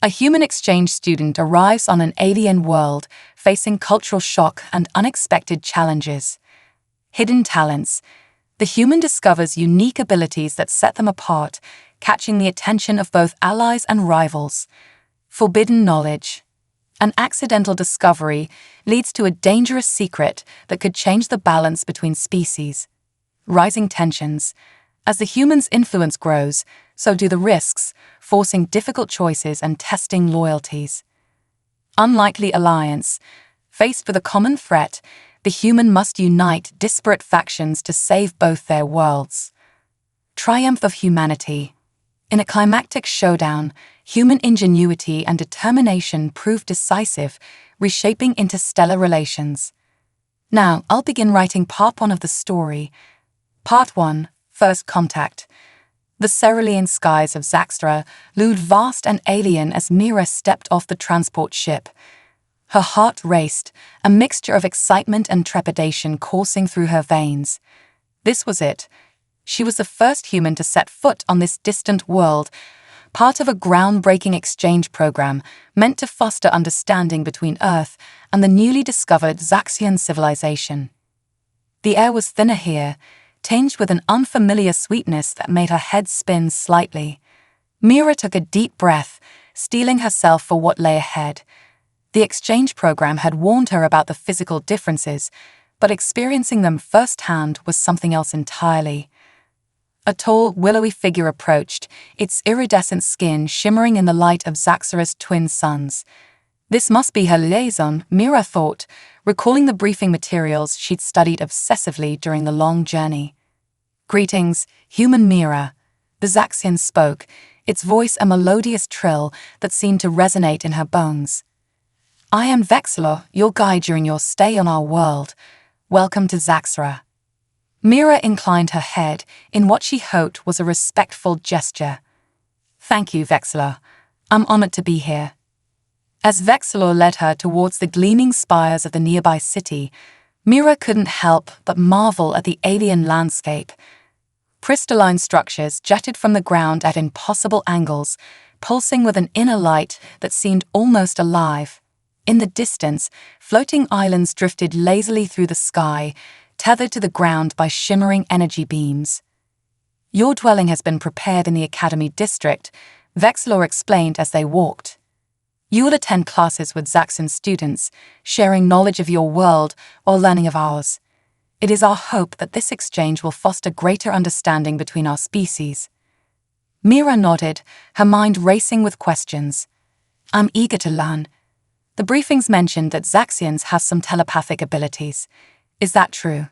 A human exchange student arrives on an alien world, facing cultural shock and unexpected challenges. Hidden talents. The human discovers unique abilities that set them apart, catching the attention of both allies and rivals. Forbidden knowledge. An accidental discovery leads to a dangerous secret that could change the balance between species. Rising tensions. As the human's influence grows, so do the risks, forcing difficult choices and testing loyalties. Unlikely alliance. Faced with a common threat, the human must unite disparate factions to save both their worlds. Triumph of humanity. In a climactic showdown, human ingenuity and determination prove decisive, reshaping interstellar relations. Now, I'll begin writing part 1 of the story. Part 1. First Contact. The cerulean skies of Zaxtra loomed vast and alien as Mira stepped off the transport ship. Her heart raced, a mixture of excitement and trepidation coursing through her veins. This was it. She was the first human to set foot on this distant world, part of a groundbreaking exchange program meant to foster understanding between Earth and the newly discovered Zaxian civilization. The air was thinner here, tinged with an unfamiliar sweetness that made her head spin slightly. Mira took a deep breath, steeling herself for what lay ahead. The exchange program had warned her about the physical differences, but experiencing them firsthand was something else entirely. A tall, willowy figure approached, its iridescent skin shimmering in the light of Zaxtra's twin suns. This must be her liaison, Mira thought, recalling the briefing materials she'd studied obsessively during the long journey. "Greetings, human Mira," the Zaxian spoke, its voice a melodious trill that seemed to resonate in her bones. "I am Vexilor, your guide during your stay on our world. Welcome to Zaxtra." Mira inclined her head in what she hoped was a respectful gesture. "Thank you, Vexilor. I'm honored to be here." As Vexilor led her towards the gleaming spires of the nearby city, Mira couldn't help but marvel at the alien landscape. Crystalline structures jutted from the ground at impossible angles, pulsing with an inner light that seemed almost alive. In the distance, floating islands drifted lazily through the sky, tethered to the ground by shimmering energy beams. "Your dwelling has been prepared in the Academy District," Vexilor explained as they walked. "You will attend classes with Zaxian students, sharing knowledge of your world or learning of ours. It is our hope that this exchange will foster greater understanding between our species." Mira nodded, her mind racing with questions. "I'm eager to learn. The briefings mentioned that Zaxians have some telepathic abilities. Is that true?"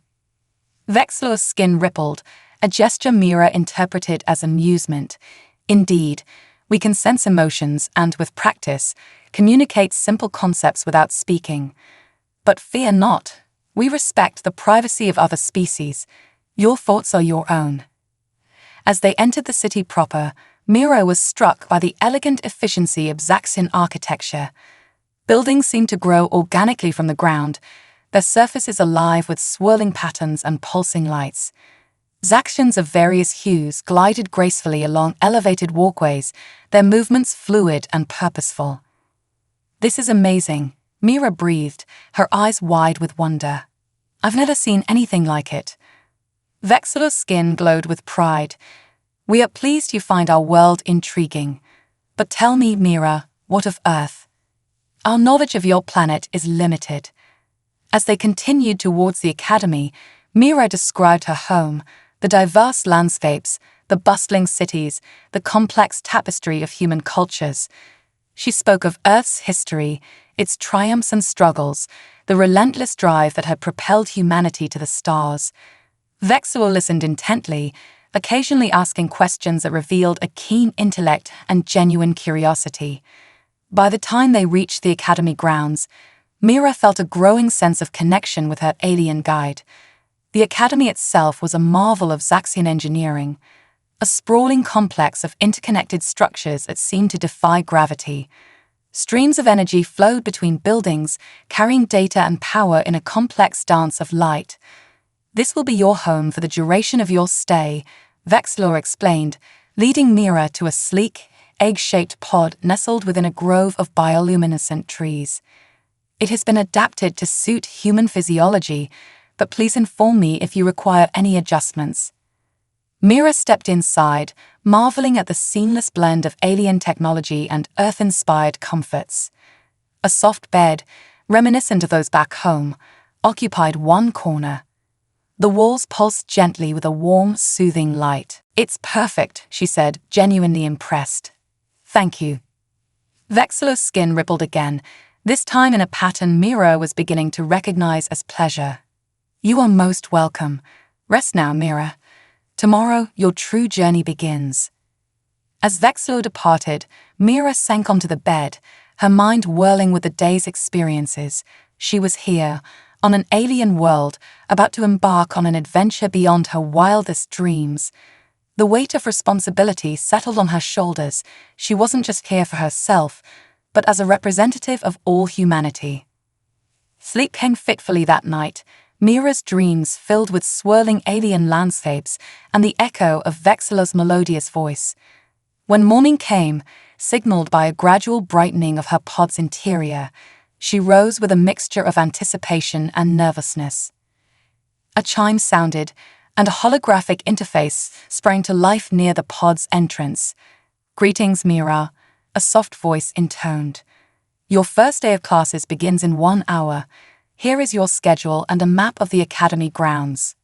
Vexilor's skin rippled, a gesture Mira interpreted as amusement. "Indeed, we can sense emotions and, with practice, communicate simple concepts without speaking. But fear not. We respect the privacy of other species. Your thoughts are your own." As they entered the city proper, Mira was struck by the elegant efficiency of Zaxian architecture. Buildings seemed to grow organically from the ground, their surfaces alive with swirling patterns and pulsing lights. Zaxians of various hues glided gracefully along elevated walkways, their movements fluid and purposeful. "This is amazing," Mira breathed, her eyes wide with wonder. "I've never seen anything like it." Vexilor's skin glowed with pride. "We are pleased you find our world intriguing. But tell me, Mira, what of Earth? Our knowledge of your planet is limited." As they continued towards the academy, Mira described her home, the diverse landscapes, the bustling cities, the complex tapestry of human cultures. She spoke of Earth's history, its triumphs and struggles, the relentless drive that had propelled humanity to the stars. Vexilor listened intently, occasionally asking questions that revealed a keen intellect and genuine curiosity. By the time they reached the academy grounds, Mira felt a growing sense of connection with her alien guide. The academy itself was a marvel of Zaxian engineering, a sprawling complex of interconnected structures that seemed to defy gravity. Streams of energy flowed between buildings, carrying data and power in a complex dance of light. "This will be your home for the duration of your stay," Vexilor explained, leading Mira to a sleek, egg-shaped pod nestled within a grove of bioluminescent trees. It has been adapted to suit human physiology, but please inform me if you require any adjustments. Mira stepped inside, marveling at the seamless blend of alien technology and Earth-inspired comforts. A soft bed, reminiscent of those back home, occupied one corner. The walls pulsed gently with a warm, soothing light. "It's perfect," she said, genuinely impressed. "Thank you." Vexillo's skin rippled again, this time in a pattern Mira was beginning to recognize as pleasure. "You are most welcome. Rest now, Mira. Tomorrow, your true journey begins." As Vexillo departed, Mira sank onto the bed, her mind whirling with the day's experiences. She was here, on an alien world, about to embark on an adventure beyond her wildest dreams. The weight of responsibility settled on her shoulders. She wasn't just here for herself, but as a representative of all humanity. Sleep came fitfully that night, Mira's dreams filled with swirling alien landscapes and the echo of Vexillo's melodious voice. When morning came, signaled by a gradual brightening of her pod's interior, she rose with a mixture of anticipation and nervousness. A chime sounded, and a holographic interface sprang to life near the pod's entrance. "Greetings, Mira," a soft voice intoned. "Your first day of classes begins in 1 hour. Here is your schedule and a map of the academy grounds."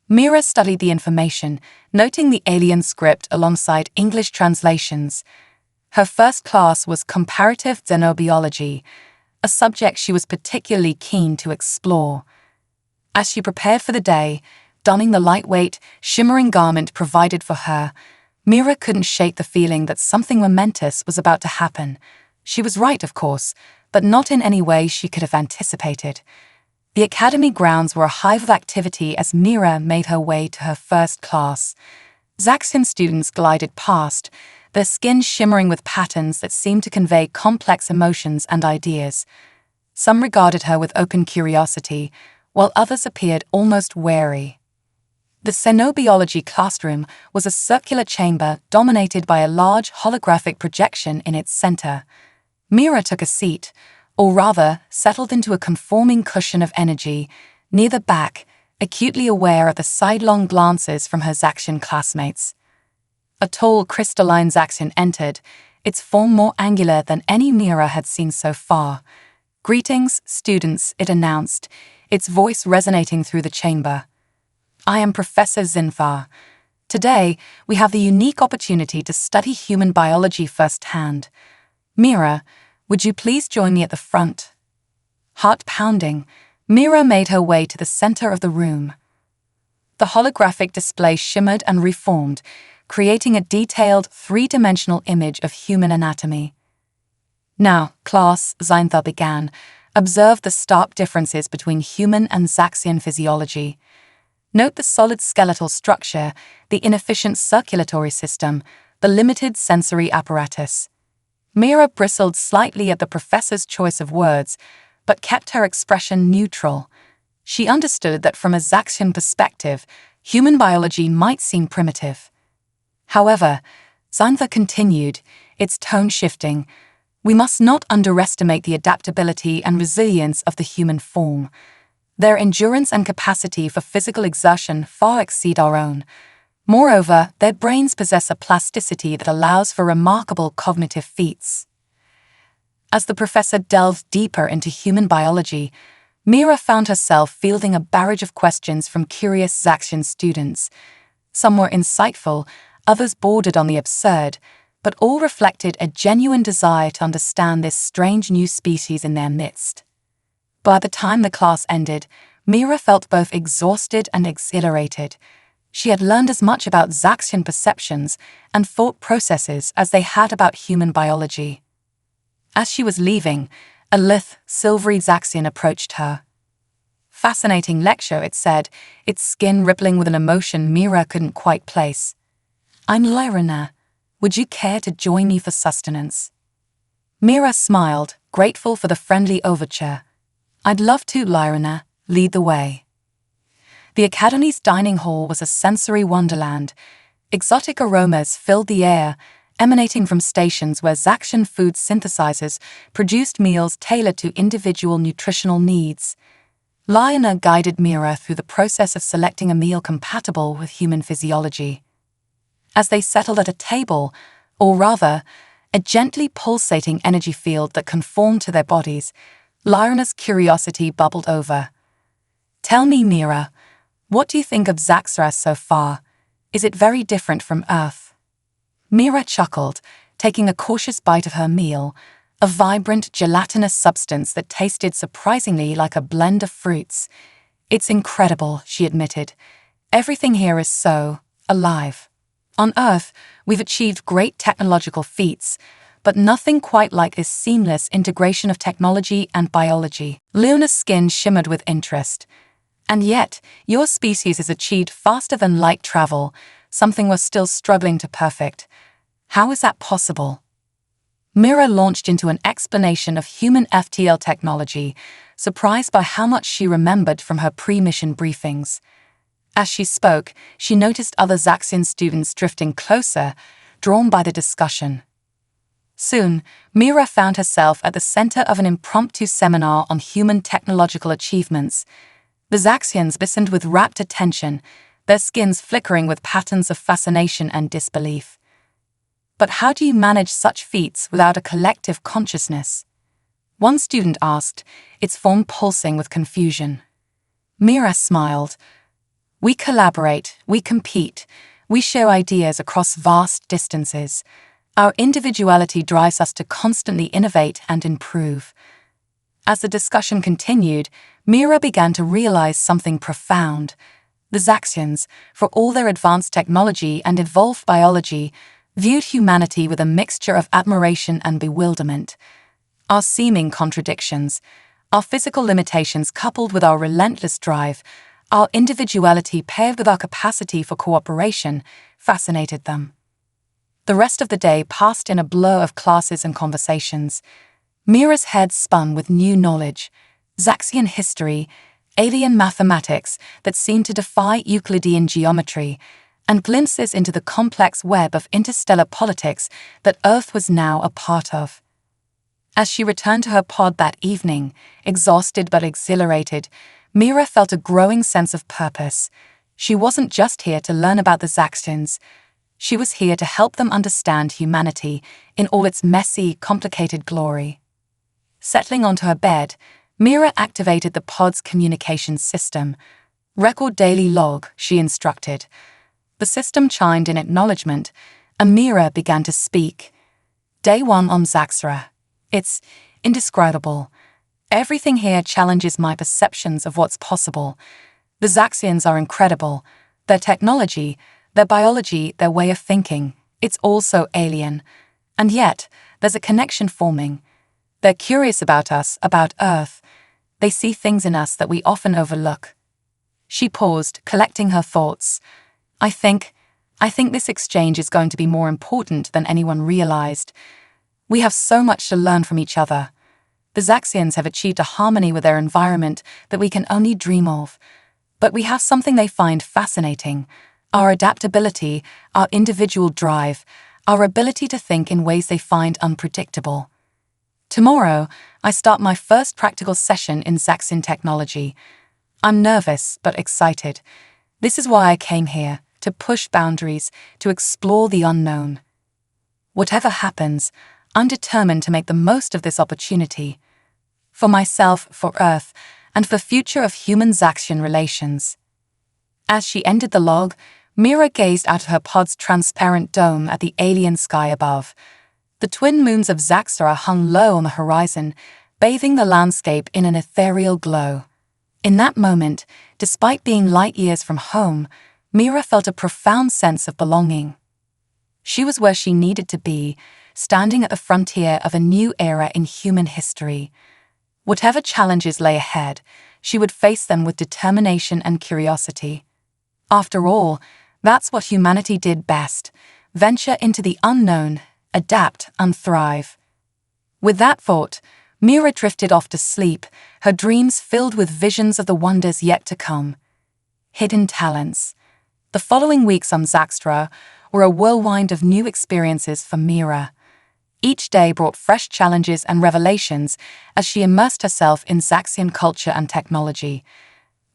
Mira studied the information, noting the alien script alongside English translations. Her first class was comparative xenobiology, a subject she was particularly keen to explore. As she prepared for the day, donning the lightweight, shimmering garment provided for her, Mira couldn't shake the feeling that something momentous was about to happen. She was right, of course, but not in any way she could have anticipated. The academy grounds were a hive of activity as Mira made her way to her first class. Zaxian students glided past, their skin shimmering with patterns that seemed to convey complex emotions and ideas. Some regarded her with open curiosity, while others appeared almost wary. The xenobiology classroom was a circular chamber dominated by a large holographic projection in its center. Mira took a seat, or rather, settled into a conforming cushion of energy, near the back, acutely aware of the sidelong glances from her Zaxian classmates. A tall, crystalline Zaxian entered, its form more angular than any Mira had seen so far. "Greetings, students," it announced, its voice resonating through the chamber. "I am Professor Zinfar. Today, we have the unique opportunity to study human biology firsthand. Mira, would you please join me at the front?" Heart pounding, Mira made her way to the center of the room. The holographic display shimmered and reformed, creating a detailed, three-dimensional image of human anatomy. "Now, class," Zinfar began, "observe the stark differences between human and Zaxian physiology. Note the solid skeletal structure, the inefficient circulatory system, the limited sensory apparatus." Mira bristled slightly at the professor's choice of words, but kept her expression neutral. She understood that from a Zaxian perspective, human biology might seem primitive. However, Zinfar continued, its tone shifting, "We must not underestimate the adaptability and resilience of the human form. Their endurance and capacity for physical exertion far exceed our own. Moreover, their brains possess a plasticity that allows for remarkable cognitive feats." As the professor delved deeper into human biology, Mira found herself fielding a barrage of questions from curious Zaxian students. Some were insightful, others bordered on the absurd, but all reflected a genuine desire to understand this strange new species in their midst. By the time the class ended, Mira felt both exhausted and exhilarated. She had learned as much about Zaxian perceptions and thought processes as they had about human biology. As she was leaving, a lithe, silvery Zaxian approached her. "Fascinating lecture," it said, its skin rippling with an emotion Mira couldn't quite place. "I'm Lyrina. Would you care to join me for sustenance?" Mira smiled, grateful for the friendly overture. "I'd love to, Lyrina. Lead the way." The Academy's dining hall was a sensory wonderland. Exotic aromas filled the air, emanating from stations where Zaxian food synthesizers produced meals tailored to individual nutritional needs. Lionel guided Mira through the process of selecting a meal compatible with human physiology. As they settled at a table, or rather, a gently pulsating energy field that conformed to their bodies, Lionel's curiosity bubbled over. "Tell me, Mira, what do you think of Zaxra so far? Is it very different from Earth?" Mira chuckled, taking a cautious bite of her meal, a vibrant, gelatinous substance that tasted surprisingly like a blend of fruits. "It's incredible," she admitted. "Everything here is so alive. On Earth, we've achieved great technological feats, but nothing quite like this seamless integration of technology and biology." Luna's skin shimmered with interest. "And yet, your species has achieved faster than light travel, something we're still struggling to perfect. How is that possible?" Mira launched into an explanation of human FTL technology, surprised by how much she remembered from her pre-mission briefings. As she spoke, she noticed other Zaxian students drifting closer, drawn by the discussion. Soon, Mira found herself at the center of an impromptu seminar on human technological achievements. The Zaxians listened with rapt attention, their skins flickering with patterns of fascination and disbelief. "But how do you manage such feats without a collective consciousness?" one student asked, its form pulsing with confusion. Mira smiled. "We collaborate, we compete, we share ideas across vast distances. Our individuality drives us to constantly innovate and improve." As the discussion continued, Mira began to realize something profound. The Zaxians, for all their advanced technology and evolved biology, viewed humanity with a mixture of admiration and bewilderment. Our seeming contradictions, our physical limitations coupled with our relentless drive, our individuality paired with our capacity for cooperation, fascinated them. The rest of the day passed in a blur of classes and conversations. Mira's head spun with new knowledge, Zaxian history, alien mathematics that seemed to defy Euclidean geometry, and glimpses into the complex web of interstellar politics that Earth was now a part of. As she returned to her pod that evening, exhausted but exhilarated, Mira felt a growing sense of purpose. She wasn't just here to learn about the Zaxians. She was here to help them understand humanity in all its messy, complicated glory. Settling onto her bed, Mira activated the pod's communication system. "Record daily log," she instructed. The system chimed in acknowledgement, and Mira began to speak. "Day 1 on Zaxra. It's indescribable. Everything here challenges my perceptions of what's possible. The Zaxians are incredible. Their technology, their biology, their way of thinking, it's all so alien. And yet, there's a connection forming. They're curious about us, about Earth. They see things in us that we often overlook." She paused, collecting her thoughts. I think this exchange is going to be more important than anyone realized. We have so much to learn from each other. The Zaxians have achieved a harmony with their environment that we can only dream of. But we have something they find fascinating: our adaptability, our individual drive, our ability to think in ways they find unpredictable. Tomorrow, I start my first practical session in Zaxian technology. I'm nervous but excited. This is why I came here, to push boundaries, to explore the unknown. Whatever happens, I'm determined to make the most of this opportunity. For myself, for Earth, and for the future of human-Zaxian relations. As she ended the log, Mira gazed out of her pod's transparent dome at the alien sky above. The twin moons of Zaxra hung low on the horizon, bathing the landscape in an ethereal glow. In that moment, despite being light years from home, Mira felt a profound sense of belonging. She was where she needed to be, standing at the frontier of a new era in human history. Whatever challenges lay ahead, she would face them with determination and curiosity. After all, that's what humanity did best: venture into the unknown, adapt and thrive. With that thought, Mira drifted off to sleep, her dreams filled with visions of the wonders yet to come. Hidden talents. The following weeks on Zaxtra were a whirlwind of new experiences for Mira. Each day brought fresh challenges and revelations as she immersed herself in Zaxian culture and technology.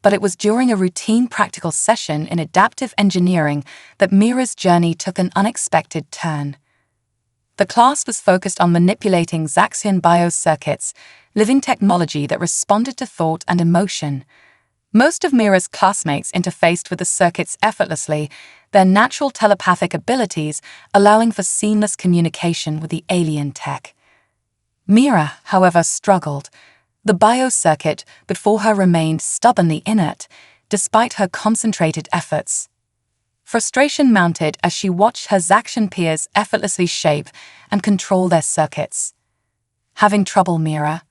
But it was during a routine practical session in adaptive engineering that Mira's journey took an unexpected turn. The class was focused on manipulating Zaxian biocircuits, living technology that responded to thought and emotion. Most of Mira's classmates interfaced with the circuits effortlessly, their natural telepathic abilities allowing for seamless communication with the alien tech. Mira, however, struggled. The biocircuit before her remained stubbornly inert, despite her concentrated efforts. Frustration mounted as she watched her Zaxian peers effortlessly shape and control their circuits. "Having trouble, Mira?"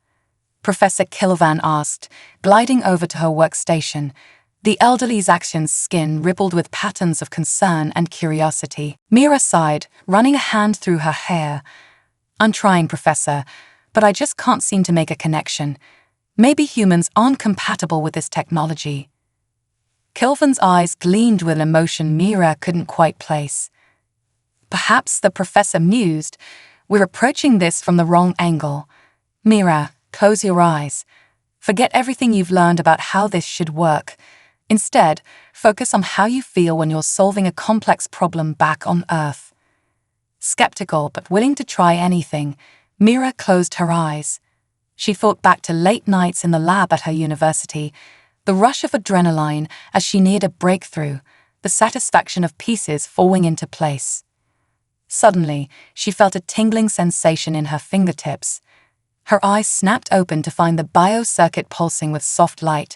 Professor Kilvan asked, gliding over to her workstation. The elderly Zaxian's skin rippled with patterns of concern and curiosity. Mira sighed, running a hand through her hair. "I'm trying, Professor, but I just can't seem to make a connection. Maybe humans aren't compatible with this technology." Kilvan's eyes gleamed with an emotion Mira couldn't quite place. Perhaps, the professor mused, we're approaching this from the wrong angle. Mira, close your eyes. Forget everything you've learned about how this should work. Instead, focus on how you feel when you're solving a complex problem back on Earth. Skeptical but willing to try anything, Mira closed her eyes. She thought back to late nights in the lab at her university, the rush of adrenaline as she neared a breakthrough, the satisfaction of pieces falling into place. Suddenly, she felt a tingling sensation in her fingertips. Her eyes snapped open to find the biocircuit pulsing with soft light,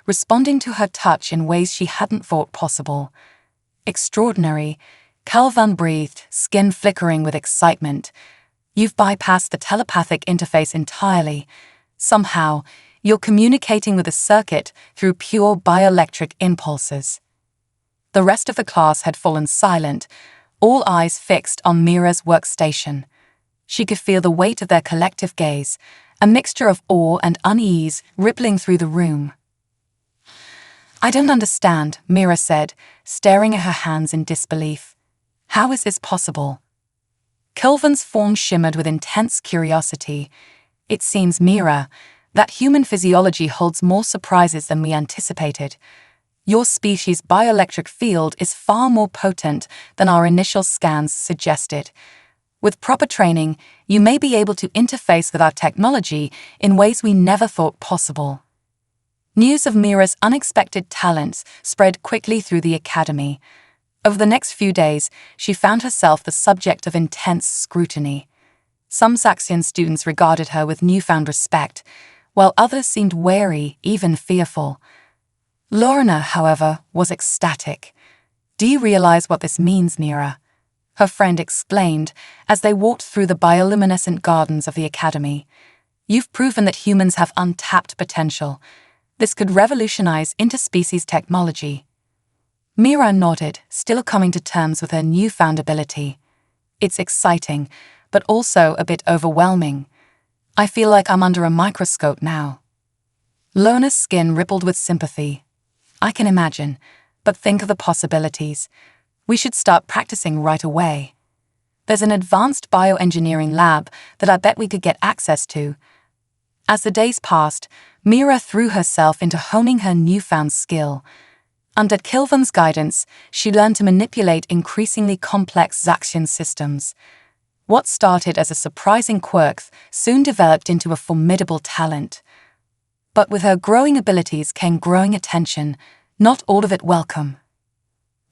responding to her touch in ways she hadn't thought possible. Extraordinary, Calvan breathed, skin flickering with excitement. You've bypassed the telepathic interface entirely. Somehow, you're communicating with the circuit through pure bioelectric impulses. The rest of the class had fallen silent, all eyes fixed on Mira's workstation. She could feel the weight of their collective gaze, a mixture of awe and unease rippling through the room. "I don't understand," Mira said, staring at her hands in disbelief. "How is this possible?" Kilvan's form shimmered with intense curiosity. "It seems, Mira, that human physiology holds more surprises than we anticipated. Your species' bioelectric field is far more potent than our initial scans suggested. With proper training, you may be able to interface with our technology in ways we never thought possible." News of Mira's unexpected talents spread quickly through the academy. Over the next few days, she found herself the subject of intense scrutiny. Some Zaxian students regarded her with newfound respect, while others seemed wary, even fearful. Lorna, however, was ecstatic. "Do you realize what this means, Mira?" her friend explained as they walked through the bioluminescent gardens of the academy. "You've proven that humans have untapped potential. This could revolutionize interspecies technology." Mira nodded, still coming to terms with her newfound ability. "It's exciting, but also a bit overwhelming. I feel like I'm under a microscope now." Lorna's skin rippled with sympathy. "I can imagine, but think of the possibilities. We should start practicing right away. There's an advanced bioengineering lab that I bet we could get access to." As the days passed, Mira threw herself into honing her newfound skill. Under Kilvan's guidance, she learned to manipulate increasingly complex Zaxian systems. What started as a surprising quirk soon developed into a formidable talent. But with her growing abilities came growing attention, not all of it welcome.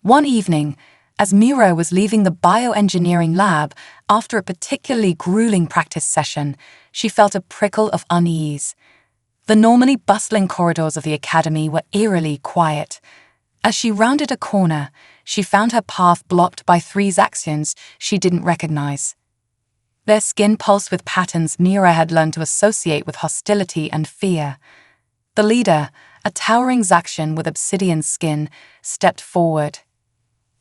One evening, as Mira was leaving the bioengineering lab after a particularly grueling practice session, she felt a prickle of unease. The normally bustling corridors of the academy were eerily quiet. As she rounded a corner, she found her path blocked by 3 Zaxians she didn't recognize. Their skin pulsed with patterns Mira had learned to associate with hostility and fear. The leader, a towering Zaxian with obsidian skin, stepped forward.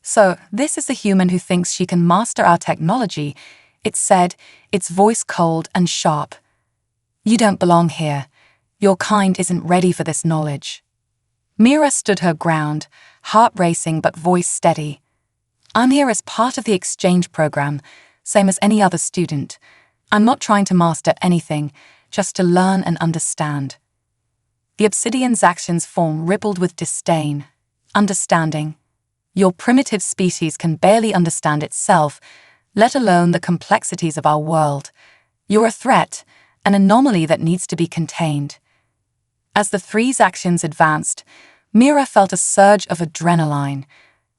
"So, this is the human who thinks she can master our technology," it said, its voice cold and sharp. "You don't belong here. Your kind isn't ready for this knowledge." Mira stood her ground, heart racing but voice steady. I'm here as part of the exchange program, same as any other student. I'm not trying to master anything, just to learn and understand. The obsidian Zaxian's form rippled with disdain. Understanding. Your primitive species can barely understand itself, let alone the complexities of our world. You're a threat, an anomaly that needs to be contained. As the three Zaxians advanced, Mira felt a surge of adrenaline.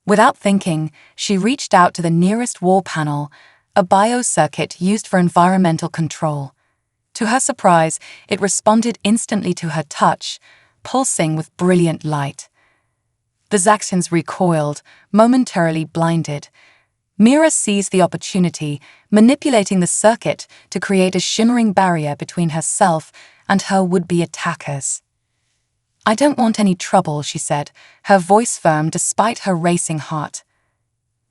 Without thinking, she reached out to the nearest wall panel, a biocircuit used for environmental control. To her surprise, it responded instantly to her touch, pulsing with brilliant light. The Zaxians recoiled, momentarily blinded. Mira seized the opportunity, manipulating the circuit to create a shimmering barrier between herself and her would-be attackers. "I don't want any trouble," she said, her voice firm despite her racing heart.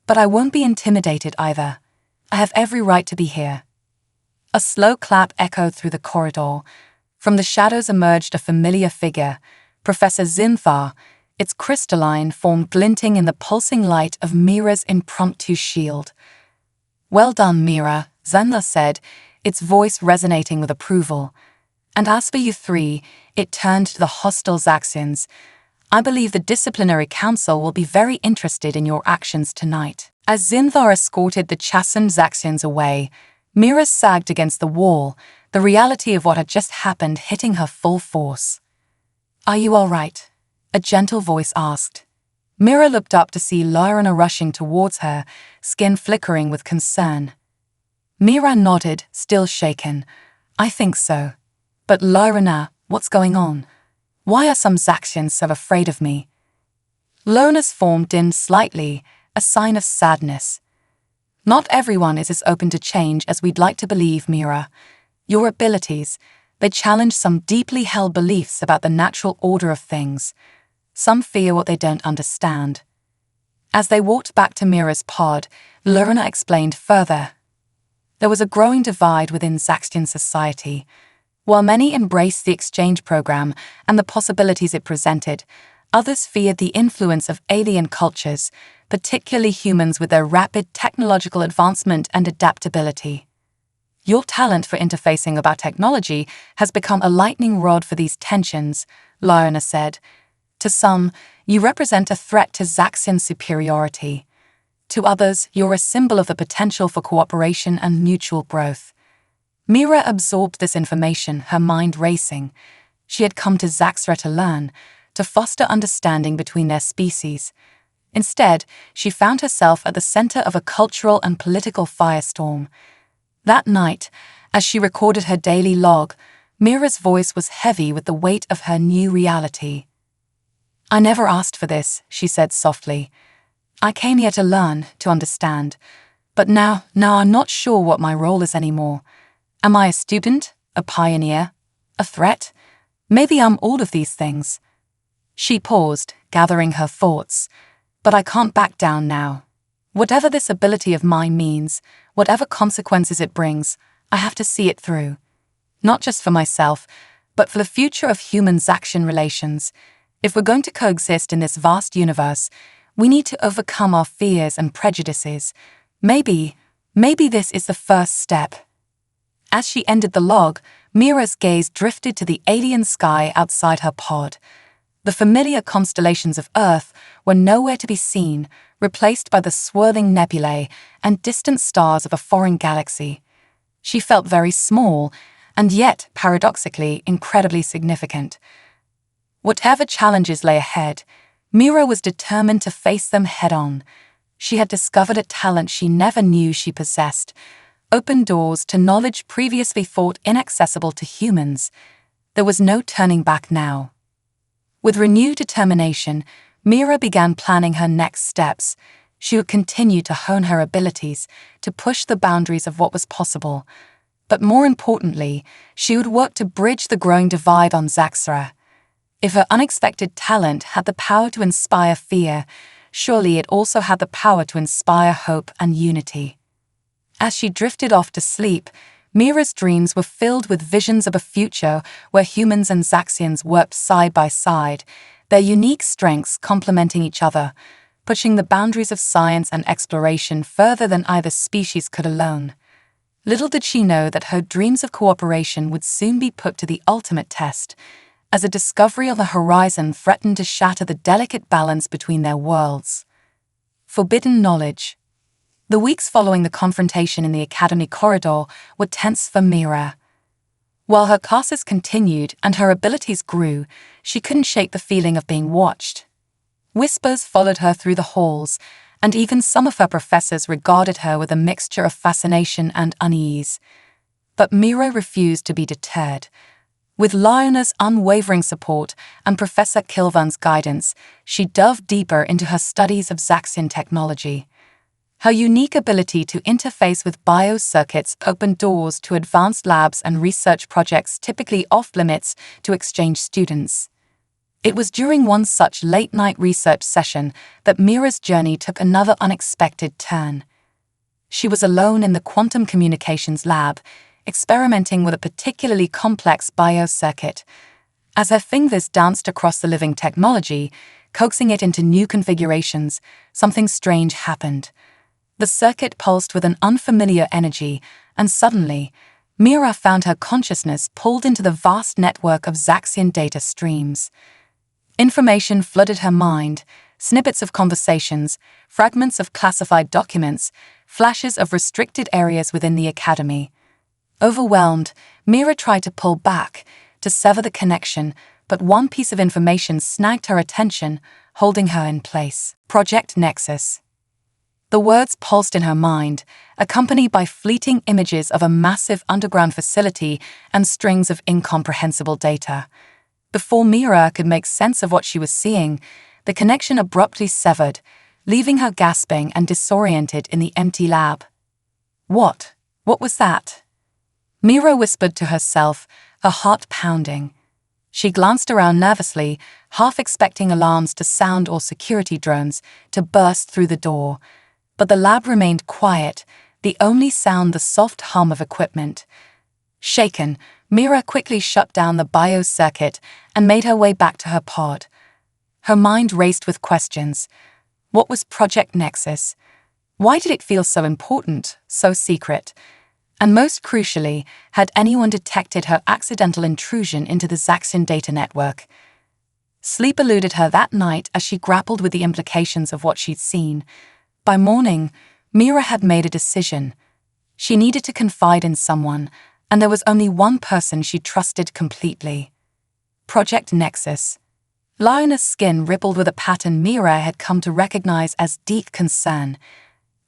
"But I won't be intimidated either. I have every right to be here." A slow clap echoed through the corridor. From the shadows emerged a familiar figure, Professor Zinthar, its crystalline form glinting in the pulsing light of Mira's impromptu shield. "Well done, Mira," Zinthar said, its voice resonating with approval. "And as for you three," it turned to the hostile Zaxians, "I believe the Disciplinary Council will be very interested in your actions tonight." As Zinthar escorted the chastened Zaxians away, Mira sagged against the wall, the reality of what had just happened hitting her full force. "Are you all right?" a gentle voice asked. Mira looked up to see Lyrina rushing towards her, skin flickering with concern. Mira nodded, still shaken. "I think so. But Lyrina, what's going on? Why are some Zaxians so afraid of me?" Lona's form dimmed slightly, a sign of sadness. "Not everyone is as open to change as we'd like to believe, Mira. Your abilities, they challenge some deeply held beliefs about the natural order of things. Some fear what they don't understand." As they walked back to Mira's pod, Lyrina explained further. There was a growing divide within Zaxian society. While many embraced the exchange program and the possibilities it presented, others feared the influence of alien cultures, particularly humans with their rapid technological advancement and adaptability. "Your talent for interfacing about technology has become a lightning rod for these tensions," Lyrina said. "To some, you represent a threat to Zaxian superiority. To others, you're a symbol of the potential for cooperation and mutual growth." Mira absorbed this information, her mind racing. She had come to Zaxra to learn, to foster understanding between their species. Instead, she found herself at the center of a cultural and political firestorm. That night, as she recorded her daily log, Mira's voice was heavy with the weight of her new reality. "I never asked for this," she said softly. "I came here to learn, to understand. But now I'm not sure what my role is anymore. Am I a student, a pioneer, a threat? Maybe I'm all of these things." She paused, gathering her thoughts. "But I can't back down now. Whatever this ability of mine means, whatever consequences it brings, I have to see it through. Not just for myself, but for the future of human-Zaxian relations. If we're going to coexist in this vast universe, we need to overcome our fears and prejudices. Maybe this is the first step." As she ended the log, Mira's gaze drifted to the alien sky outside her pod. The familiar constellations of Earth were nowhere to be seen, replaced by the swirling nebulae and distant stars of a foreign galaxy. She felt very small, and yet, paradoxically, incredibly significant. Whatever challenges lay ahead, Mira was determined to face them head-on. She had discovered a talent she never knew she possessed, opened doors to knowledge previously thought inaccessible to humans. There was no turning back now. With renewed determination, Mira began planning her next steps. She would continue to hone her abilities, to push the boundaries of what was possible. But more importantly, she would work to bridge the growing divide on Zaxra. If her unexpected talent had the power to inspire fear, surely it also had the power to inspire hope and unity. As she drifted off to sleep, Mira's dreams were filled with visions of a future where humans and Zaxians worked side by side, their unique strengths complementing each other. pushing the boundaries of science and exploration further than either species could alone. Little did she know that her dreams of cooperation would soon be put to the ultimate test, as a discovery on the horizon threatened to shatter the delicate balance between their worlds. Forbidden knowledge. The weeks following the confrontation in the academy corridor were tense for Mira. While her classes continued and her abilities grew, she couldn't shake the feeling of being watched. Whispers followed her through the halls, and even some of her professors regarded her with a mixture of fascination and unease. But Mira refused to be deterred. With Liona's unwavering support and Professor Kilvan's guidance, she delved deeper into her studies of Zaxian technology. Her unique ability to interface with biocircuits opened doors to advanced labs and research projects typically off-limits to exchange students. It was during one such late-night research session that Mira's journey took another unexpected turn. She was alone in the quantum communications lab, experimenting with a particularly complex biocircuit. As her fingers danced across the living technology, coaxing it into new configurations, something strange happened. The circuit pulsed with an unfamiliar energy, and suddenly, Mira found her consciousness pulled into the vast network of Zaxian data streams. Information flooded her mind, snippets of conversations, fragments of classified documents, flashes of restricted areas within the academy. Overwhelmed, Mira tried to pull back, to sever the connection, but one piece of information snagged her attention, holding her in place. Project Nexus. The words pulsed in her mind, accompanied by fleeting images of a massive underground facility and strings of incomprehensible data. Before Mira could make sense of what she was seeing, the connection abruptly severed, leaving her gasping and disoriented in the empty lab. What was that? Mira whispered to herself, her heart pounding. She glanced around nervously, half expecting alarms to sound or security drones to burst through the door. But the lab remained quiet, the only sound the soft hum of equipment. Shaken, Mira quickly shut down the biocircuit and made her way back to her pod. Her mind raced with questions. What was Project Nexus? Why did it feel so important, so secret? And most crucially, had anyone detected her accidental intrusion into the Zaxian data network? Sleep eluded her that night as she grappled with the implications of what she'd seen. By morning, Mira had made a decision. She needed to confide in someone, and there was only one person she trusted completely. Project Nexus. Liona's skin rippled with a pattern Mira had come to recognize as deep concern.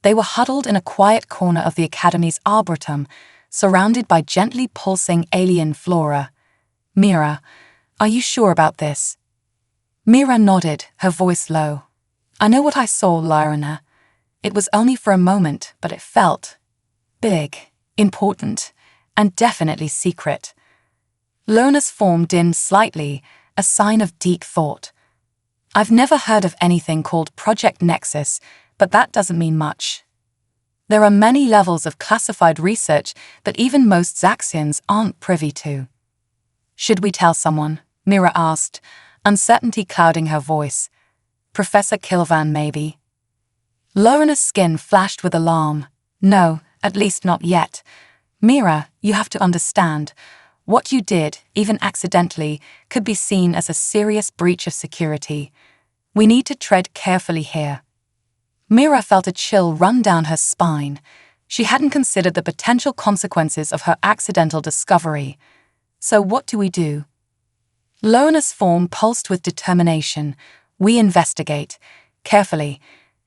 They were huddled in a quiet corner of the Academy's arboretum, surrounded by gently pulsing alien flora. Mira, are you sure about this? Mira nodded, her voice low. I know what I saw, Liona. It was only for a moment, but it felt big, important, and definitely secret. Liona's form dimmed slightly, a sign of deep thought. I've never heard of anything called Project Nexus, but that doesn't mean much. There are many levels of classified research that even most Zaxians aren't privy to. Should we tell someone? Mira asked, uncertainty clouding her voice. Professor Kilvan, maybe. Liona's skin flashed with alarm. No, at least not yet. Mira, you have to understand. What you did, even accidentally, could be seen as a serious breach of security. We need to tread carefully here. Mira felt a chill run down her spine. She hadn't considered the potential consequences of her accidental discovery. So what do we do? Liona's form pulsed with determination. We investigate. Carefully.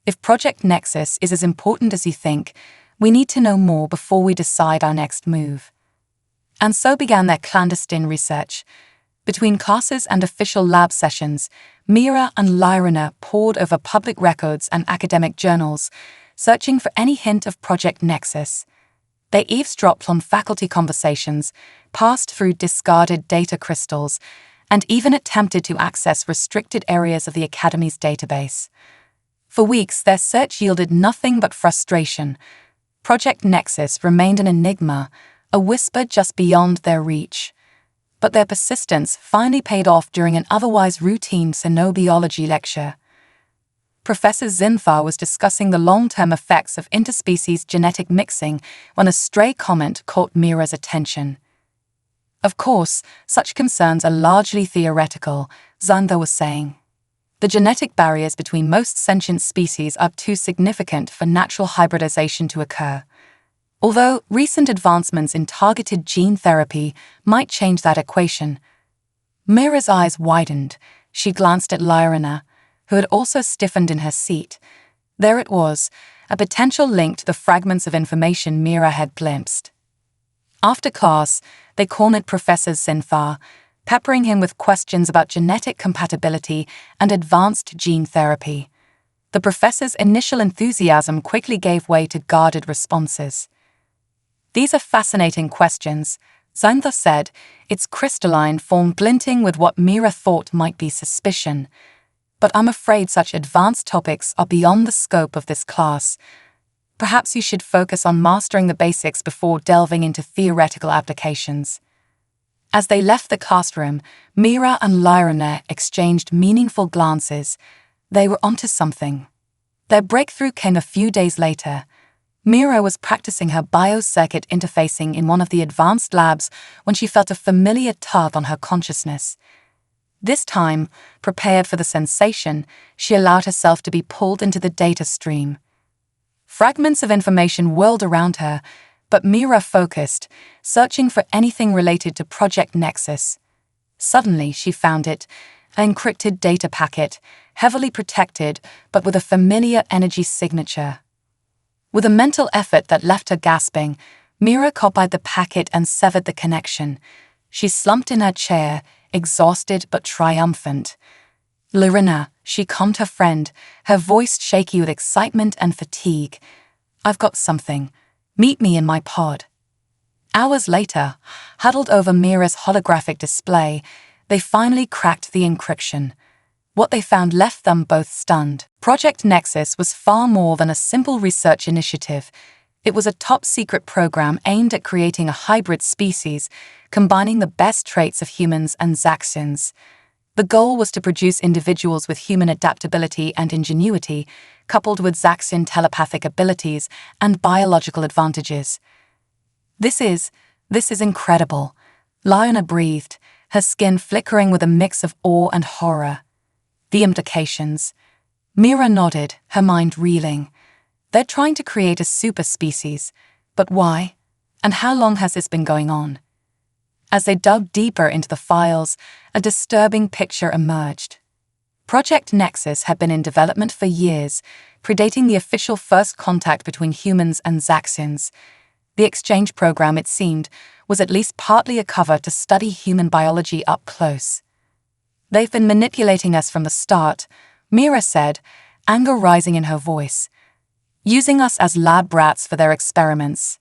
If Project Nexus is as important as you think, we need to know more before we decide our next move. And so began their clandestine research. Between classes and official lab sessions, Mira and Liona pored over public records and academic journals, searching for any hint of Project Nexus. They eavesdropped on faculty conversations, passed through discarded data crystals, and even attempted to access restricted areas of the Academy's database. For weeks, their search yielded nothing but frustration. Project Nexus remained an enigma, a whisper just beyond their reach. But their persistence finally paid off during an otherwise routine xenobiology lecture. Professor Zinfar was discussing the long-term effects of interspecies genetic mixing when a stray comment caught Mira's attention. Of course, such concerns are largely theoretical, Zinfar was saying. The genetic barriers between most sentient species are too significant for natural hybridization to occur. Although recent advancements in targeted gene therapy might change that equation. Mira's eyes widened. She glanced at Lyrina, who had also stiffened in her seat. There it was, a potential link to the fragments of information Mira had glimpsed. After class, they cornered Professor Zinfar, peppering him with questions about genetic compatibility and advanced gene therapy. The professor's initial enthusiasm quickly gave way to guarded responses. "These are fascinating questions," Zinfar said, its crystalline form glinting with what Mira thought might be suspicion. "But I'm afraid such advanced topics are beyond the scope of this class. Perhaps you should focus on mastering the basics before delving into theoretical applications." As they left the classroom, Mira and Lyrina exchanged meaningful glances. They were onto something. Their breakthrough came a few days later. Mira was practicing her biocircuit interfacing in one of the advanced labs when she felt a familiar tug on her consciousness. This time, prepared for the sensation, she allowed herself to be pulled into the data stream. Fragments of information whirled around her, but Mira focused, searching for anything related to Project Nexus. Suddenly, she found it, an encrypted data packet, heavily protected but with a familiar energy signature. With a mental effort that left her gasping, Mira copied the packet and severed the connection. She slumped in her chair, exhausted but triumphant. "Lyrina," she calmed her friend, her voice shaky with excitement and fatigue. "I've got something. Meet me in my pod." Hours later, huddled over Mira's holographic display, they finally cracked the encryption. What they found left them both stunned. Project Nexus was far more than a simple research initiative. It was a top-secret program aimed at creating a hybrid species, combining the best traits of humans and Zaxians. The goal was to produce individuals with human adaptability and ingenuity, coupled with Zaxian telepathic abilities and biological advantages. This is incredible," Lyrina breathed, her skin flickering with a mix of awe and horror. "The implications?" Mira nodded, her mind reeling. "They're trying to create a super species, but why? And how long has this been going on?" As they dug deeper into the files, a disturbing picture emerged. Project Nexus had been in development for years, predating the official first contact between humans and Zaxians. The exchange program, it seemed, was at least partly a cover to study human biology up close. "They've been manipulating us from the start," Mira said, anger rising in her voice. "Using us as lab rats for their experiments."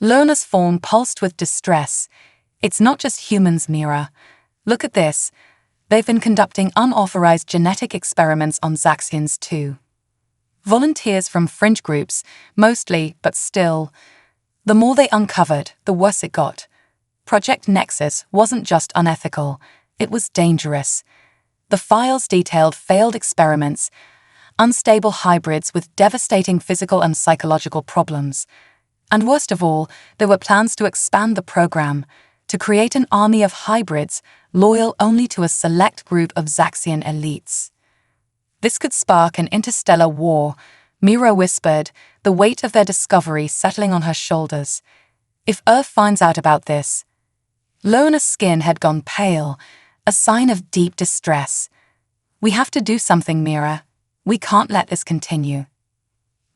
Lyrina's form pulsed with distress. "It's not just humans, Mira. Look at this. They've been conducting unauthorized genetic experiments on Zaxians too. Volunteers from fringe groups, mostly, but still. The more they uncovered, the worse it got. Project Nexus wasn't just unethical, it was dangerous. The files detailed failed experiments, unstable hybrids with devastating physical and psychological problems. And worst of all, there were plans to expand the program, to create an army of hybrids loyal only to a select group of Zaxian elites. This could spark an interstellar war, Mira whispered, the weight of their discovery settling on her shoulders. If Earth finds out about this. Lyrina's skin had gone pale, a sign of deep distress. "We have to do something, Mira. We can't let this continue."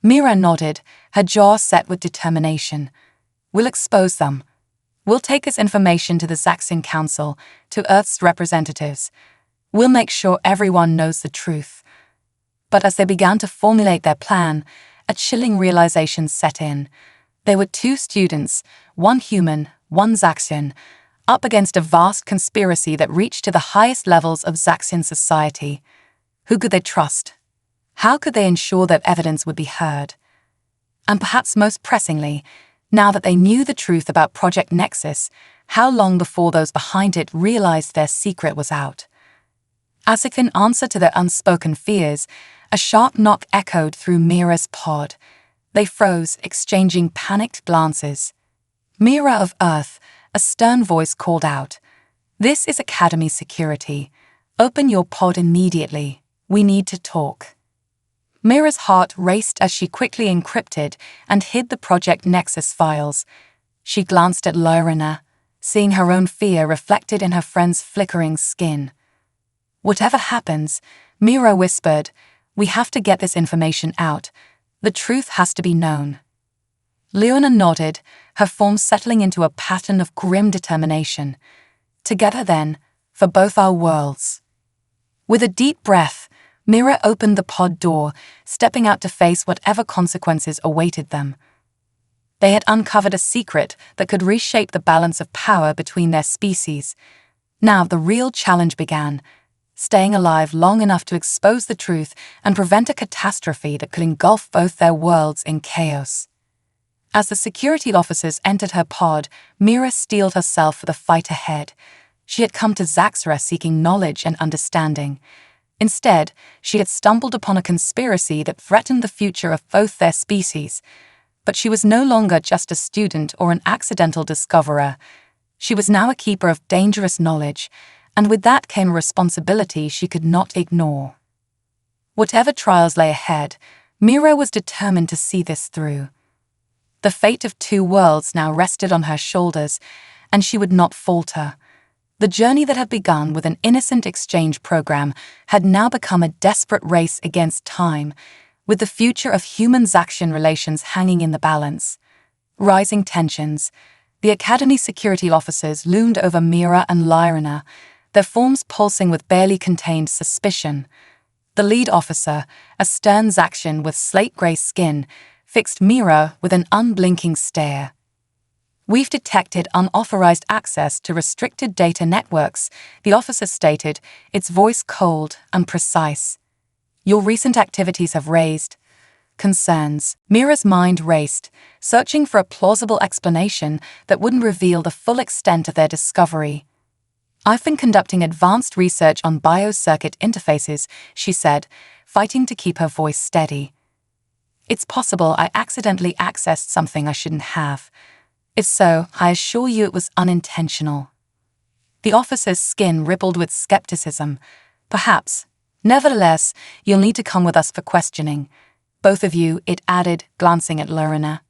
Mira nodded, her jaw set with determination. "We'll expose them. We'll take this information to the Zaxian Council, to Earth's representatives. We'll make sure everyone knows the truth." But as they began to formulate their plan, a chilling realization set in. There were two students, one human, one Zaxian, up against a vast conspiracy that reached to the highest levels of Zaxian society. Who could they trust? How could they ensure that evidence would be heard? And perhaps most pressingly, now that they knew the truth about Project Nexus, how long before those behind it realized their secret was out? As if in answer to their unspoken fears, A sharp knock echoed through Mira's pod. They froze, exchanging panicked glances. "Mira of Earth," a stern voice called out. "This is Academy security. Open your pod immediately. We need to talk." Mira's heart raced as she quickly encrypted and hid the Project Nexus files. She glanced at Lorena, seeing her own fear reflected in her friend's flickering skin. "Whatever happens," Mira whispered, "we have to get this information out. The truth has to be known." Leona nodded, her form settling into a pattern of grim determination. "Together then, for both our worlds." With a deep breath, Mira opened the pod door, stepping out to face whatever consequences awaited them. They had uncovered a secret that could reshape the balance of power between their species. Now the real challenge began, staying alive long enough to expose the truth and prevent a catastrophe that could engulf both their worlds in chaos. As the security officers entered her pod, Mira steeled herself for the fight ahead. She had come to Zaxxra seeking knowledge and understanding. Instead, she had stumbled upon a conspiracy that threatened the future of both their species. But she was no longer just a student or an accidental discoverer. She was now a keeper of dangerous knowledge, and with that came a responsibility she could not ignore. Whatever trials lay ahead, Mira was determined to see this through. The fate of two worlds now rested on her shoulders, and she would not falter. The journey that had begun with an innocent exchange program had now become a desperate race against time, with the future of human-Zaxian relations hanging in the balance. Rising tensions, the Academy security officers loomed over Mira and Lorena, their forms pulsing with barely contained suspicion. The lead officer, a stern Zaxian with slate-grey skin, fixed Mira with an unblinking stare. "We've detected unauthorized access to restricted data networks," the officer stated, its voice cold and precise. "Your recent activities have raised concerns." Mira's mind raced, searching for a plausible explanation that wouldn't reveal the full extent of their discovery. "I've been conducting advanced research on biocircuit interfaces," she said, fighting to keep her voice steady. "It's possible I accidentally accessed something I shouldn't have. If so, I assure you it was unintentional." The officer's skin rippled with skepticism. "Perhaps. Nevertheless, you'll need to come with us for questioning. Both of you," it added, glancing at Lorena.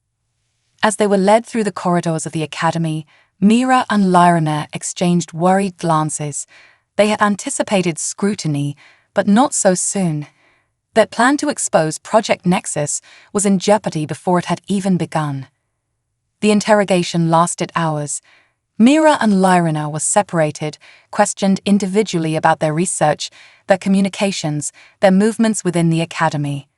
As they were led through the corridors of the Academy, Mira and Lorena exchanged worried glances. They had anticipated scrutiny, but not so soon. Their plan to expose Project Nexus was in jeopardy before it had even begun. The interrogation lasted hours. Mira and Lorena were separated, questioned individually about their research, their communications, their movements within the Academy.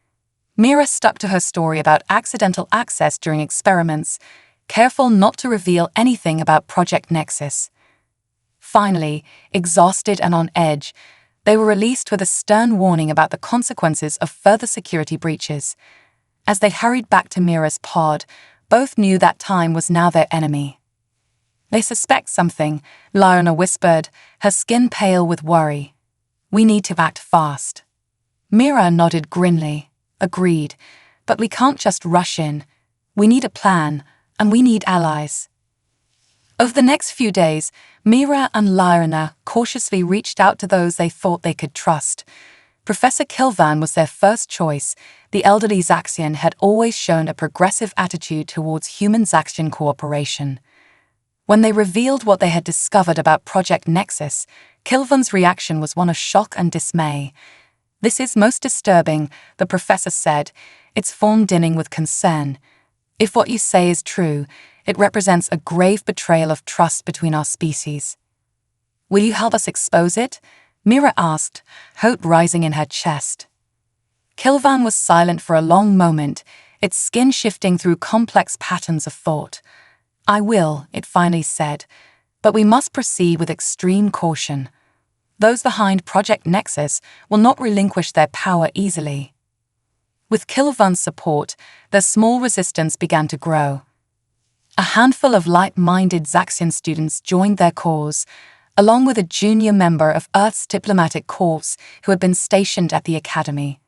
Mira stuck to her story about accidental access during experiments, careful not to reveal anything about Project Nexus. Finally, exhausted and on edge, they were released with a stern warning about the consequences of further security breaches. As they hurried back to Mira's pod, both knew that time was now their enemy. "They suspect something," Lorena whispered, her skin pale with worry. "We need to act fast." Mira nodded grimly. "Agreed, but we can't just rush in. We need a plan, and we need allies." Over the next few days, Mira and Lorena cautiously reached out to those they thought they could trust. Professor Kilvan was their first choice. The elderly Zaxian had always shown a progressive attitude towards human-Zaxian cooperation. When they revealed what they had discovered about Project Nexus, Kilvan's reaction was one of shock and dismay. "This is most disturbing," the professor said, its form dimming with concern. "If what you say is true, it represents a grave betrayal of trust between our species." "Will you help us expose it?" Mira asked, hope rising in her chest. Kilvan was silent for a long moment, its skin shifting through complex patterns of thought. "I will," it finally said, "but we must proceed with extreme caution. Those behind Project Nexus will not relinquish their power easily." With Kilvan's support, their small resistance began to grow. A handful of like-minded Zaxian students joined their cause, along with a junior member of Earth's diplomatic corps who had been stationed at the Academy.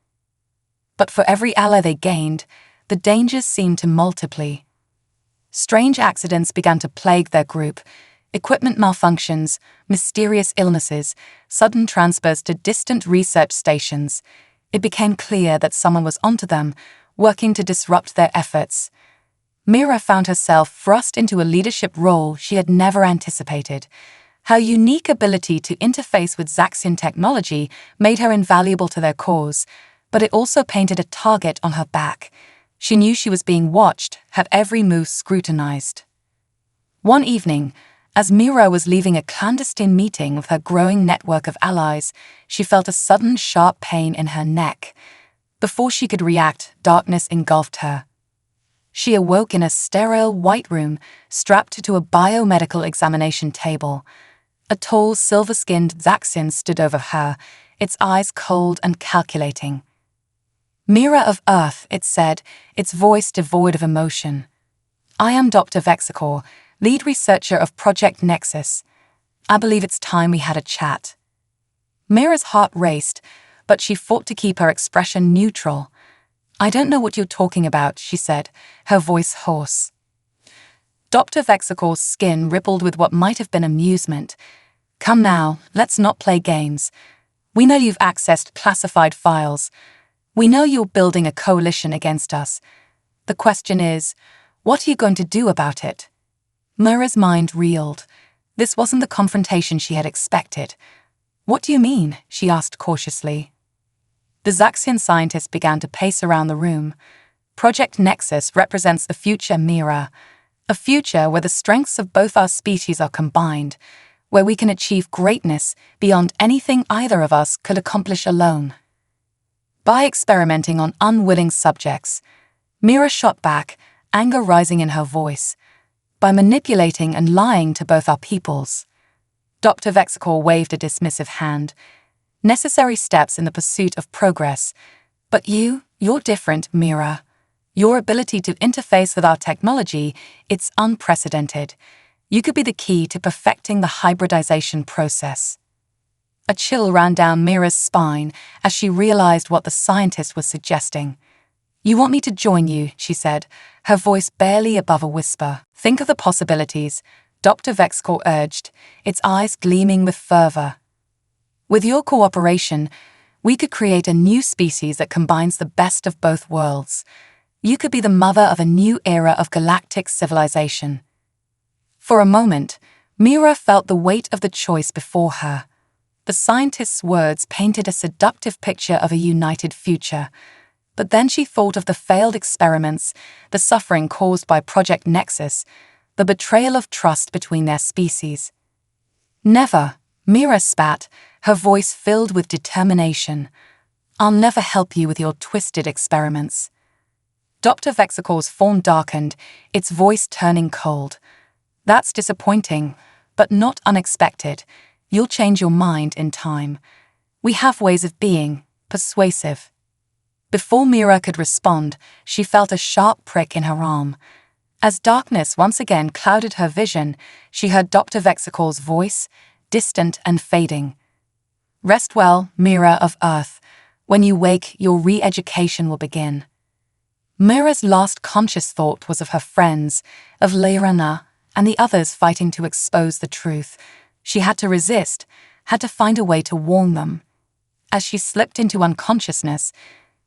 But for every ally they gained, the dangers seemed to multiply. Strange accidents began to plague their group: equipment malfunctions, mysterious illnesses, sudden transfers to distant research stations. It became clear that someone was onto them, working to disrupt their efforts. Mira found herself thrust into a leadership role she had never anticipated. Her unique ability to interface with Zaxian technology made her invaluable to their cause, but it also painted a target on her back. She knew she was being watched, had every move scrutinized. One evening, as Mira was leaving a clandestine meeting with her growing network of allies, she felt a sudden sharp pain in her neck. Before she could react, darkness engulfed her. She awoke in a sterile white room, strapped to a biomedical examination table. A tall, silver-skinned Zaxian stood over her, its eyes cold and calculating. "Mira of Earth," it said, its voice devoid of emotion. "I am Dr. Vexicor, lead researcher of Project Nexus. I believe it's time we had a chat." Mira's heart raced, but she fought to keep her expression neutral. "I don't know what you're talking about," she said, her voice hoarse. Dr. Vexicor's skin rippled with what might have been amusement. "Come now, let's not play games. We know you've accessed classified files. We know you're building a coalition against us. The question is, what are you going to do about it?" Mira's mind reeled. This wasn't the confrontation she had expected. "What do you mean?" she asked cautiously. The Zaxian scientist began to pace around the room. Project Nexus represents the future Mira, a future where the strengths of both our species are combined, where we can achieve greatness beyond anything either of us could accomplish alone. By experimenting on unwilling subjects, Mira shot back, anger rising in her voice. By manipulating and lying to both our peoples. Dr. Vexicor waved a dismissive hand. "Necessary steps in the pursuit of progress. But you're different, Mira. Your ability to interface with our technology, it's unprecedented. You could be the key to perfecting the hybridization process." A chill ran down Mira's spine as she realized what the scientist was suggesting. "You want me to join you," she said, her voice barely above a whisper. "Think of the possibilities," Dr. Vexicor urged, its eyes gleaming with fervor. "With your cooperation, we could create a new species that combines the best of both worlds. You could be the mother of a new era of galactic civilization." For a moment, Mira felt the weight of the choice before her. The scientist's words painted a seductive picture of a united future. But then she thought of the failed experiments, the suffering caused by Project Nexus, the betrayal of trust between their species. "Never," Mira spat, her voice filled with determination. "I'll never help you with your twisted experiments." Dr. Vexicor's form darkened, its voice turning cold. "That's disappointing, but not unexpected. You'll change your mind in time. We have ways of being persuasive." Before Mira could respond, she felt a sharp prick in her arm. As darkness once again clouded her vision, she heard Dr. Vexicor's voice, distant and fading. "Rest well, Mira of Earth. When you wake, your re-education will begin." Mira's last conscious thought was of her friends, of Leirana, and the others fighting to expose the truth. She had to resist, had to find a way to warn them. As she slipped into unconsciousness,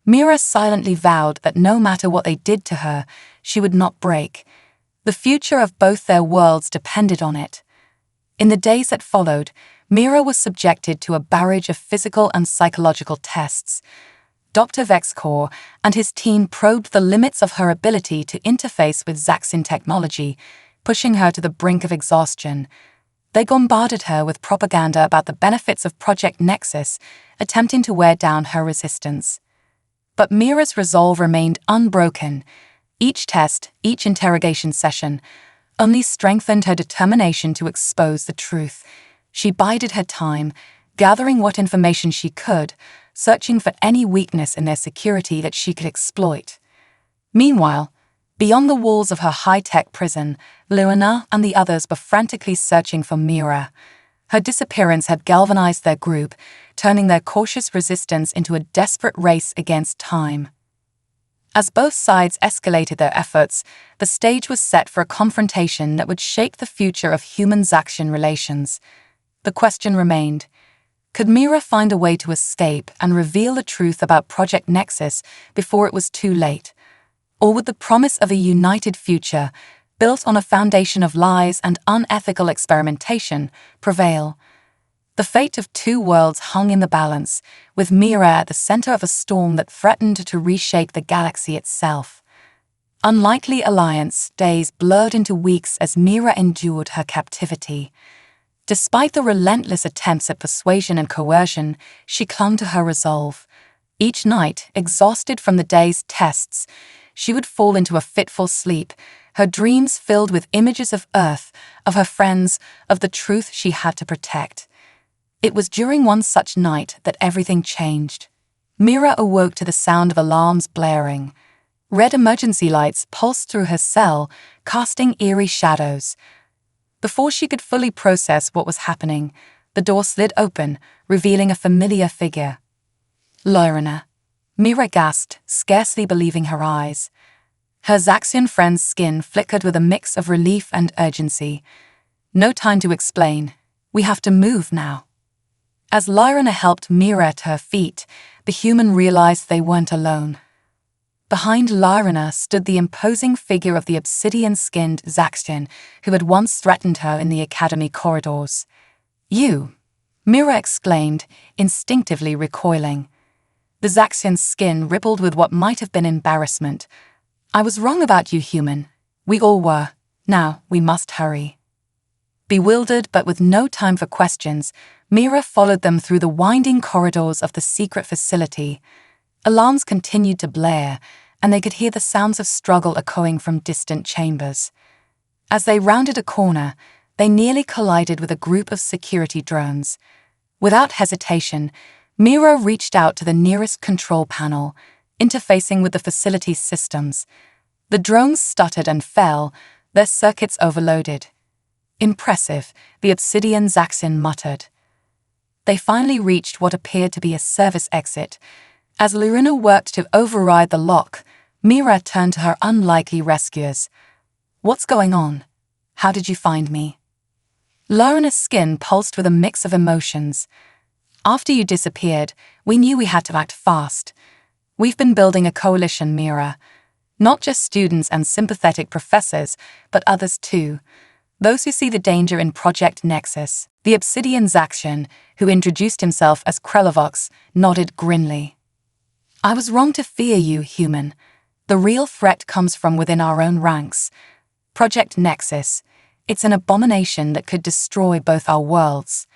Mira silently vowed that no matter what they did to her, she would not break. The future of both their worlds depended on it. In the days that followed, Mira was subjected to a barrage of physical and psychological tests. Dr. Vexicor and his team probed the limits of her ability to interface with Zaxian technology, pushing her to the brink of exhaustion. They bombarded her with propaganda about the benefits of Project Nexus, attempting to wear down her resistance. But Mira's resolve remained unbroken. Each test, each interrogation session, only strengthened her determination to expose the truth. She bided her time, gathering what information she could, searching for any weakness in their security that she could exploit. Meanwhile, beyond the walls of her high-tech prison, Leirana and the others were frantically searching for Mira. Her disappearance had galvanized their group, turning their cautious resistance into a desperate race against time. As both sides escalated their efforts, the stage was set for a confrontation that would shape the future of human-Zaxian relations. The question remained, could Mira find a way to escape and reveal the truth about Project Nexus before it was too late? Or would the promise of a united future, built on a foundation of lies and unethical experimentation, prevail? The fate of two worlds hung in the balance, with Mira at the center of a storm that threatened to reshape the galaxy itself. Unlikely alliance days blurred into weeks as Mira endured her captivity. Despite the relentless attempts at persuasion and coercion, she clung to her resolve. Each night, exhausted from the day's tests, she would fall into a fitful sleep, her dreams filled with images of Earth, of her friends, of the truth she had to protect. It was during one such night that everything changed. Mira awoke to the sound of alarms blaring. Red emergency lights pulsed through her cell, casting eerie shadows. Before she could fully process what was happening, the door slid open, revealing a familiar figure. Lorena. Mira gasped, scarcely believing her eyes. Her Zaxian friend's skin flickered with a mix of relief and urgency. No time to explain. We have to move now. As Lorena helped Mira to her feet, the human realized they weren't alone. Behind Lorena stood the imposing figure of the obsidian-skinned Zaxian who had once threatened her in the academy corridors. You, Mira exclaimed, instinctively recoiling. The Zaxian's skin rippled with what might have been embarrassment. I was wrong about you, human. We all were. Now, we must hurry. Bewildered but with no time for questions, Mira followed them through the winding corridors of the secret facility. Alarms continued to blare, and they could hear the sounds of struggle echoing from distant chambers. As they rounded a corner, they nearly collided with a group of security drones. Without hesitation, Mira reached out to the nearest control panel, interfacing with the facility's systems. The drones stuttered and fell, their circuits overloaded. Impressive, the obsidian Zaxian muttered. They finally reached what appeared to be a service exit. As Lorena worked to override the lock, Mira turned to her unlikely rescuers. What's going on? How did you find me? Lorena's skin pulsed with a mix of emotions. After you disappeared, we knew we had to act fast. We've been building a coalition, Mira. Not just students and sympathetic professors, but others too. Those who see the danger in Project Nexus. The obsidian Zaxian, who introduced himself as Krelovox, nodded grimly. I was wrong to fear you, human. The real threat comes from within our own ranks. Project Nexus. It's an abomination that could destroy both our worlds.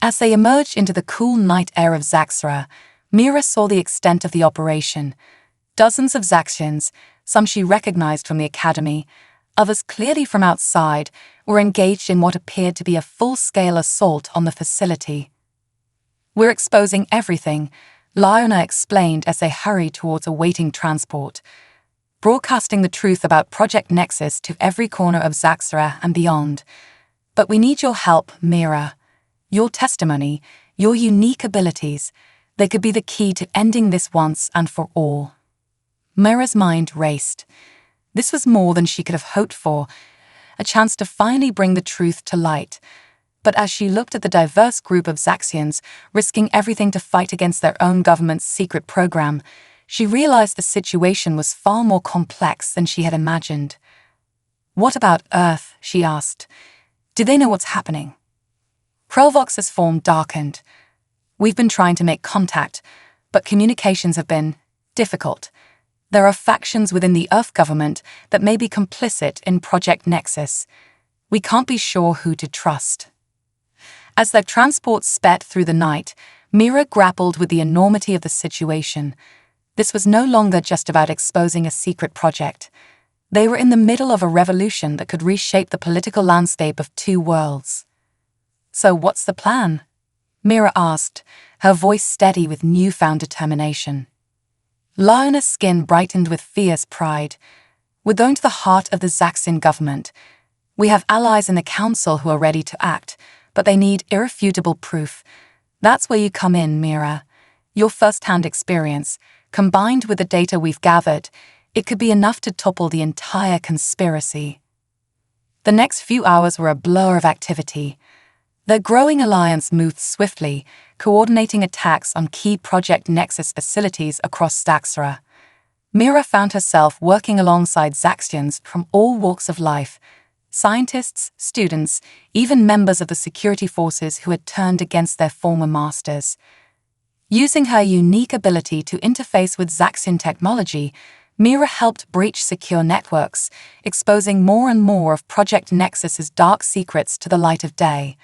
As they emerged into the cool night air of Zaxra, Mira saw the extent of the operation. Dozens of Zaxians, some she recognized from the academy, others clearly from outside, were engaged in what appeared to be a full-scale assault on the facility. We're exposing everything, Lorena explained as they hurried towards a waiting transport, broadcasting the truth about Project Nexus to every corner of Zaxra and beyond. But we need your help, Mira. Your testimony, your unique abilities, they could be the key to ending this once and for all. Mira's mind raced. This was more than she could have hoped for, a chance to finally bring the truth to light. But as she looked at the diverse group of Zaxians risking everything to fight against their own government's secret program, she realized the situation was far more complex than she had imagined. What about Earth? She asked. Do they know what's happening? Krelvox's form darkened. We've been trying to make contact, but communications have been difficult. There are factions within the Earth government that may be complicit in Project Nexus. We can't be sure who to trust. As their transport sped through the night, Mira grappled with the enormity of the situation. This was no longer just about exposing a secret project. They were in the middle of a revolution that could reshape the political landscape of two worlds. So what's the plan? Mira asked, her voice steady with newfound determination. Lorena's skin brightened with fierce pride. We're going to the heart of the Zaxian government. We have allies in the council who are ready to act, but they need irrefutable proof. That's where you come in, Mira. Your first-hand experience, Combined with the data we've gathered, it could be enough to topple the entire conspiracy. The next few hours were a blur of activity. The growing alliance moved swiftly, coordinating attacks on key Project Nexus facilities across Zaxxora. Mira found herself working alongside Zaxians from all walks of life: scientists, students, even members of the security forces who had turned against their former masters. Using her unique ability to interface with Zaxian technology, Mira helped breach secure networks, exposing more and more of Project Nexus's dark secrets to the light of day.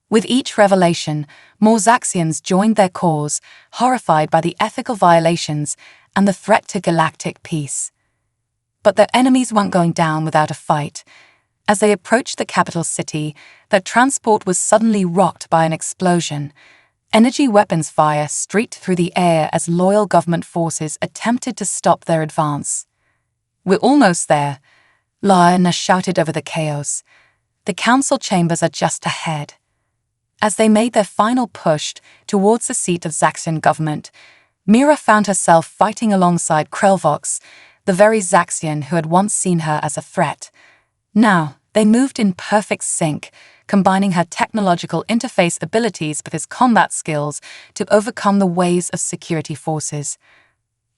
With each revelation, more Zaxians joined their cause, horrified by the ethical violations and the threat to galactic peace. But their enemies weren't going down without a fight. As they approached the capital city, their transport was suddenly rocked by an explosion. Energy weapons fire streaked through the air as loyal government forces attempted to stop their advance. "We're almost there," Lana shouted over the chaos. "The council chambers are just ahead." As they made their final push towards the seat of Zaxian government, Mira found herself fighting alongside Krelvox, the very Zaxian who had once seen her as a threat. Now, they moved in perfect sync, combining her technological interface abilities with his combat skills to overcome the waves of security forces.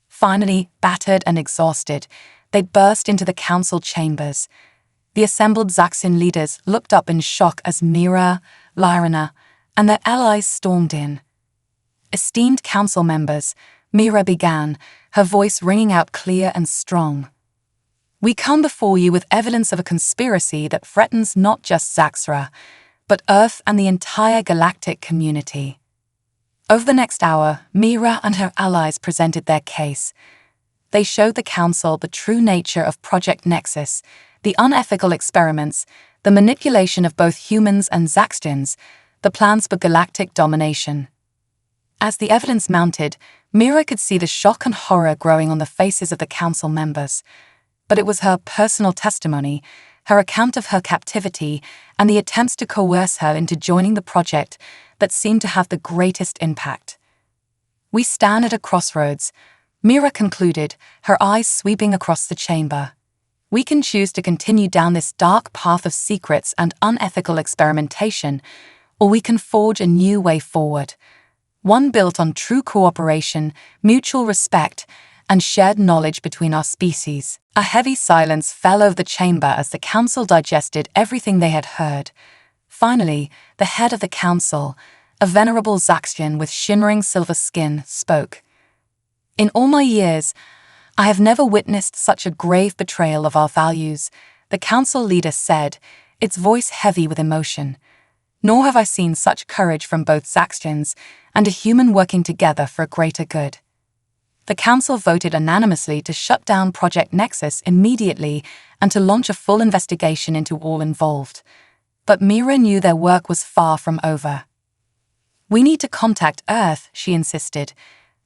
Finally, battered and exhausted, they burst into the council chambers. The assembled Zaxian leaders looked up in shock as Mira, Lyrina, and their allies stormed in. "Esteemed council members," Mira began, her voice ringing out clear and strong. "We come before you with evidence of a conspiracy that threatens not just Zaxxora, but Earth and the entire galactic community." Over the next hour, Mira and her allies presented their case. They showed the council the true nature of Project Nexus, the unethical experiments, the manipulation of both humans and Zaxians, the plans for galactic domination. As the evidence mounted, Mira could see the shock and horror growing on the faces of the council members. But it was her personal testimony, her account of her captivity, and the attempts to coerce her into joining the project that seemed to have the greatest impact. "We stand at a crossroads," Mira concluded, her eyes sweeping across the chamber. "We can choose to continue down this dark path of secrets and unethical experimentation, or we can forge a new way forward, one built on true cooperation, mutual respect, and shared knowledge between our species." A heavy silence fell over the chamber as the council digested everything they had heard. Finally, the head of the council, a venerable Zaxian with shimmering silver skin, spoke. "In all my years, I have never witnessed such a grave betrayal of our values," the council leader said, its voice heavy with emotion. "Nor have I seen such courage from both Zaxians and a human working together for a greater good." The council voted unanimously to shut down Project Nexus immediately and to launch a full investigation into all involved. But Mira knew their work was far from over. "We need to contact Earth," she insisted.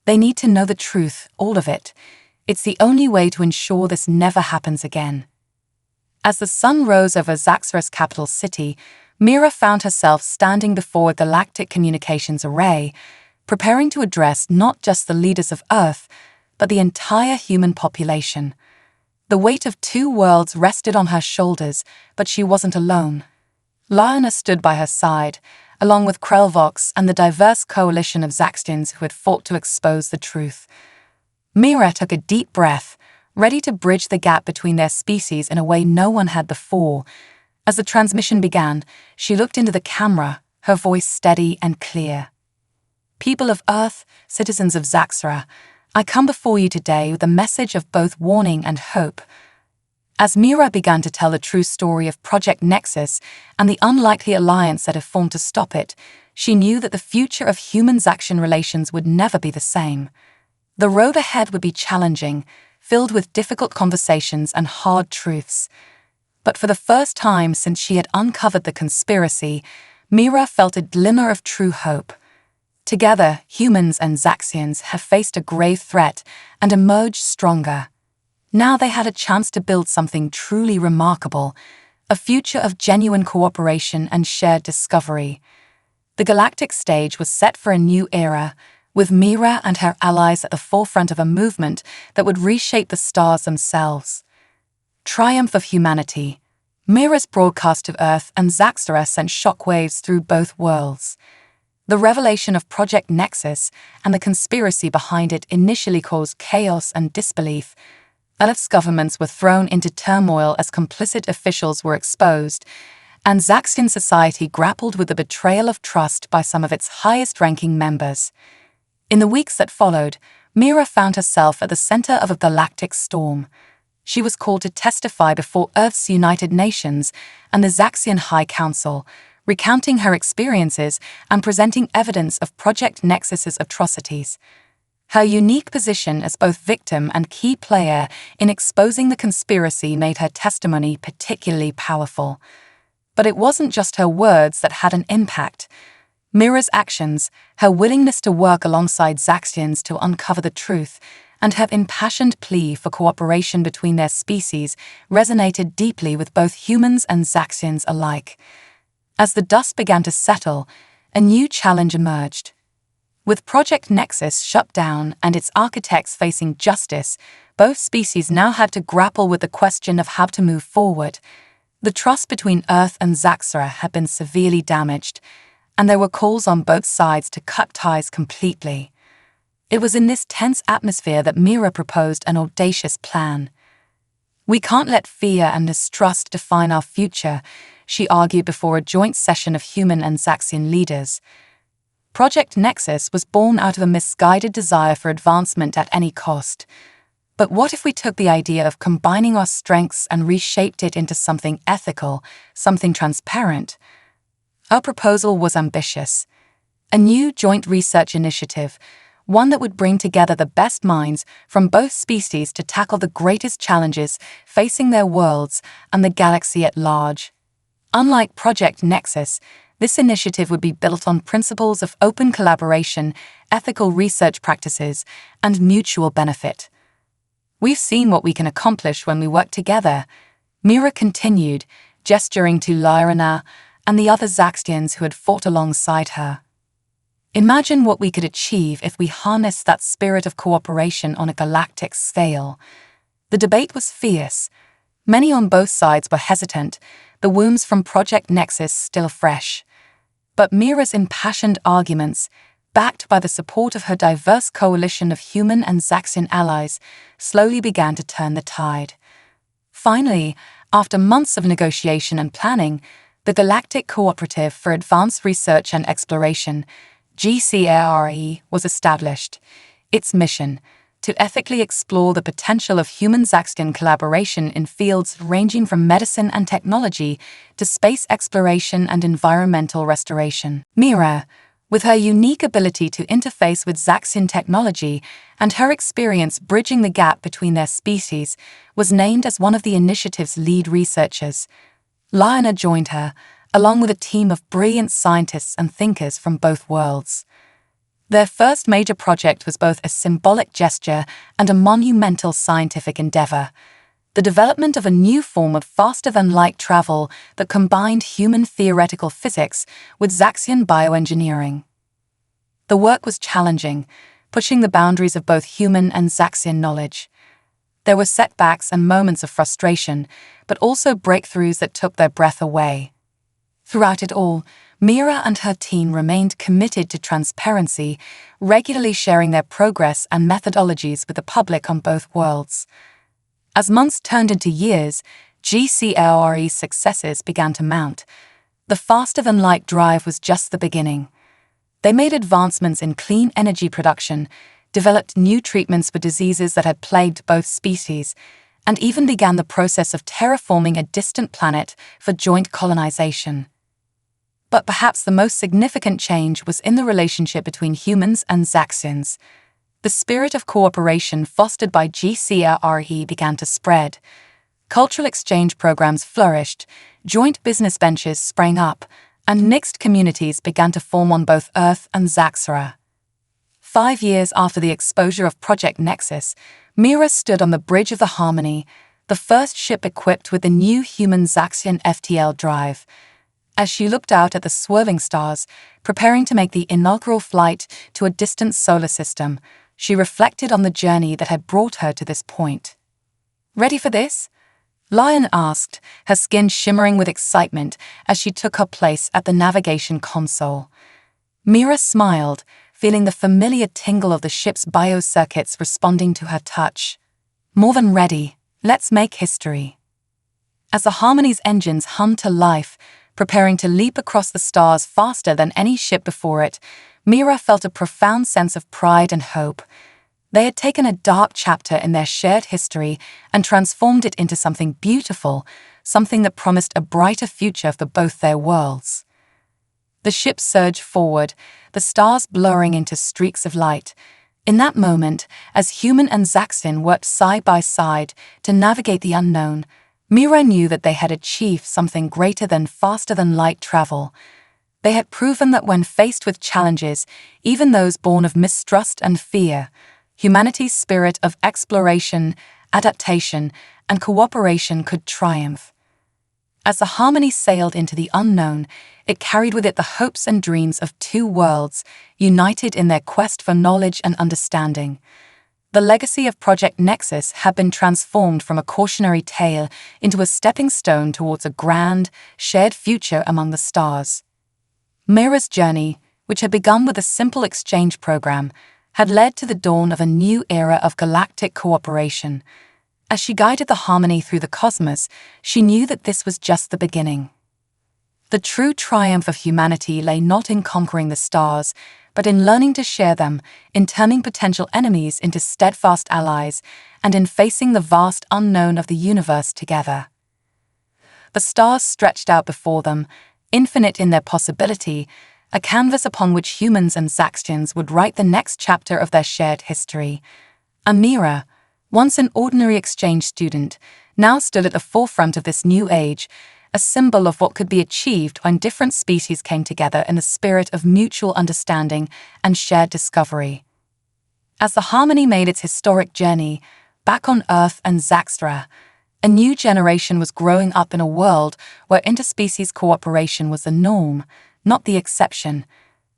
"They need to know the truth, all of it. It's the only way to ensure this never happens again." As the sun rose over Zaxxora's capital city, Mira found herself standing before a galactic communications array, preparing to address not just the leaders of Earth, but the entire human population. The weight of two worlds rested on her shoulders, but she wasn't alone. Lyrina stood by her side, along with Krelvox and the diverse coalition of Zaxians who had fought to expose the truth. Mira took a deep breath, ready to bridge the gap between their species in a way no one had before. As the transmission began, she looked into the camera, her voice steady and clear. "People of Earth, citizens of Zaxxora, I come before you today with a message of both warning and hope." As Mira began to tell the true story of Project Nexus and the unlikely alliance that had formed to stop it, she knew that the future of human-Zaxian relations would never be the same. The road ahead would be challenging, filled with difficult conversations and hard truths. But for the first time since she had uncovered the conspiracy, Mira felt a glimmer of true hope. Together, humans and Zaxians have faced a grave threat and emerged stronger. Now they had a chance to build something truly remarkable, a future of genuine cooperation and shared discovery. The galactic stage was set for a new era, with Mira and her allies at the forefront of a movement that would reshape the stars themselves. Triumph of humanity. Mira's broadcast to Earth and Zaxxora sent shockwaves through both worlds. The revelation of Project Nexus and the conspiracy behind it initially caused chaos and disbelief. Earth's governments were thrown into turmoil as complicit officials were exposed, and Zaxian society grappled with the betrayal of trust by some of its highest-ranking members. In the weeks that followed, Mira found herself at the center of a galactic storm. She was called to testify before Earth's United Nations and the Zaxian High Council, recounting her experiences and presenting evidence of Project Nexus's atrocities. Her unique position as both victim and key player in exposing the conspiracy made her testimony particularly powerful. But it wasn't just her words that had an impact. Mira's actions, her willingness to work alongside Zaxians to uncover the truth, and her impassioned plea for cooperation between their species resonated deeply with both humans and Zaxians alike. As the dust began to settle, a new challenge emerged. With Project Nexus shut down and its architects facing justice, both species now had to grapple with the question of how to move forward. The trust between Earth and Zaxxora had been severely damaged, and there were calls on both sides to cut ties completely. It was in this tense atmosphere that Mira proposed an audacious plan. "We can't let fear and distrust define our future," she argued before a joint session of human and Zaxian leaders. Project Nexus was born out of a misguided desire for advancement at any cost. But what if we took the idea of combining our strengths and reshaped it into something ethical, something transparent? Our proposal was ambitious. A new joint research initiative, one that would bring together the best minds from both species to tackle the greatest challenges facing their worlds and the galaxy at large. Unlike Project Nexus, this initiative would be built on principles of open collaboration, ethical research practices, and mutual benefit. "We've seen what we can accomplish when we work together," Mira continued, gesturing to Lyrina and the other Zaxians who had fought alongside her. "Imagine what we could achieve if we harnessed that spirit of cooperation on a galactic scale." The debate was fierce. Many on both sides were hesitant, the wounds from Project Nexus still fresh. But Mira's impassioned arguments, backed by the support of her diverse coalition of human and Zaxian allies, slowly began to turn the tide. Finally, after months of negotiation and planning, the Galactic Cooperative for Advanced Research and Exploration, GCARE, was established. Its mission: to ethically explore the potential of human-Zaxian collaboration in fields ranging from medicine and technology to space exploration and environmental restoration. Mira, with her unique ability to interface with Zaxian technology and her experience bridging the gap between their species, was named as one of the initiative's lead researchers. Lyrina joined her, along with a team of brilliant scientists and thinkers from both worlds. Their first major project was both a symbolic gesture and a monumental scientific endeavor: the development of a new form of faster-than-light travel that combined human theoretical physics with Zaxian bioengineering. The work was challenging, pushing the boundaries of both human and Zaxian knowledge. There were setbacks and moments of frustration, but also breakthroughs that took their breath away. Throughout it all, Mira and her team remained committed to transparency, regularly sharing their progress and methodologies with the public on both worlds. As months turned into years, GCARE's successes began to mount. The faster-than-light drive was just the beginning. They made advancements in clean energy production, developed new treatments for diseases that had plagued both species, and even began the process of terraforming a distant planet for joint colonization. But perhaps the most significant change was in the relationship between humans and Zaxians. The spirit of cooperation fostered by GCARE began to spread. Cultural exchange programs flourished, joint business ventures sprang up, and mixed communities began to form on both Earth and Zaxxora. 5 years after the exposure of Project Nexus, Mira stood on the Bridge of the Harmony, the first ship equipped with the new human Zaxian FTL drive. As she looked out at the swerving stars, preparing to make the inaugural flight to a distant solar system, she reflected on the journey that had brought her to this point. "Ready for this?" Lion asked, her skin shimmering with excitement as she took her place at the navigation console. Mira smiled, feeling the familiar tingle of the ship's biocircuits responding to her touch. "More than ready, let's make history." As the Harmony's engines hummed to life, preparing to leap across the stars faster than any ship before it, Mira felt a profound sense of pride and hope. They had taken a dark chapter in their shared history and transformed it into something beautiful, something that promised a brighter future for both their worlds. The ship surged forward, the stars blurring into streaks of light. In that moment, as Human and Zaxton worked side by side to navigate the unknown, Mira knew that they had achieved something greater than faster-than-light travel. They had proven that when faced with challenges, even those born of mistrust and fear, humanity's spirit of exploration, adaptation, and cooperation could triumph. As the Harmony sailed into the unknown, it carried with it the hopes and dreams of two worlds, united in their quest for knowledge and understanding. The legacy of Project Nexus had been transformed from a cautionary tale into a stepping stone towards a grand, shared future among the stars. Mira's journey, which had begun with a simple exchange program, had led to the dawn of a new era of galactic cooperation. As she guided the Harmony through the cosmos, she knew that this was just the beginning. The true triumph of humanity lay not in conquering the stars, but in learning to share them, in turning potential enemies into steadfast allies, and in facing the vast unknown of the universe together. The stars stretched out before them, infinite in their possibility, a canvas upon which humans and Zaxtons would write the next chapter of their shared history. Mira, once an ordinary exchange student, now stood at the forefront of this new age, a symbol of what could be achieved when different species came together in the spirit of mutual understanding and shared discovery. As the Harmony made its historic journey back on Earth and Zaxtra, a new generation was growing up in a world where interspecies cooperation was the norm, not the exception.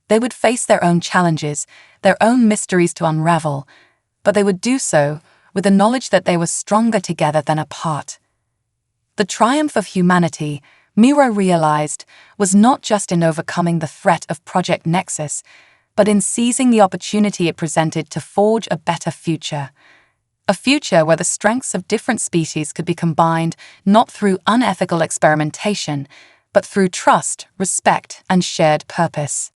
They would face their own challenges, their own mysteries to unravel, but they would do so with the knowledge that they were stronger together than apart. The triumph of humanity, Mira realized, was not just in overcoming the threat of Project Nexus, but in seizing the opportunity it presented to forge a better future. A future where the strengths of different species could be combined not through unethical experimentation, but through trust, respect, and shared purpose.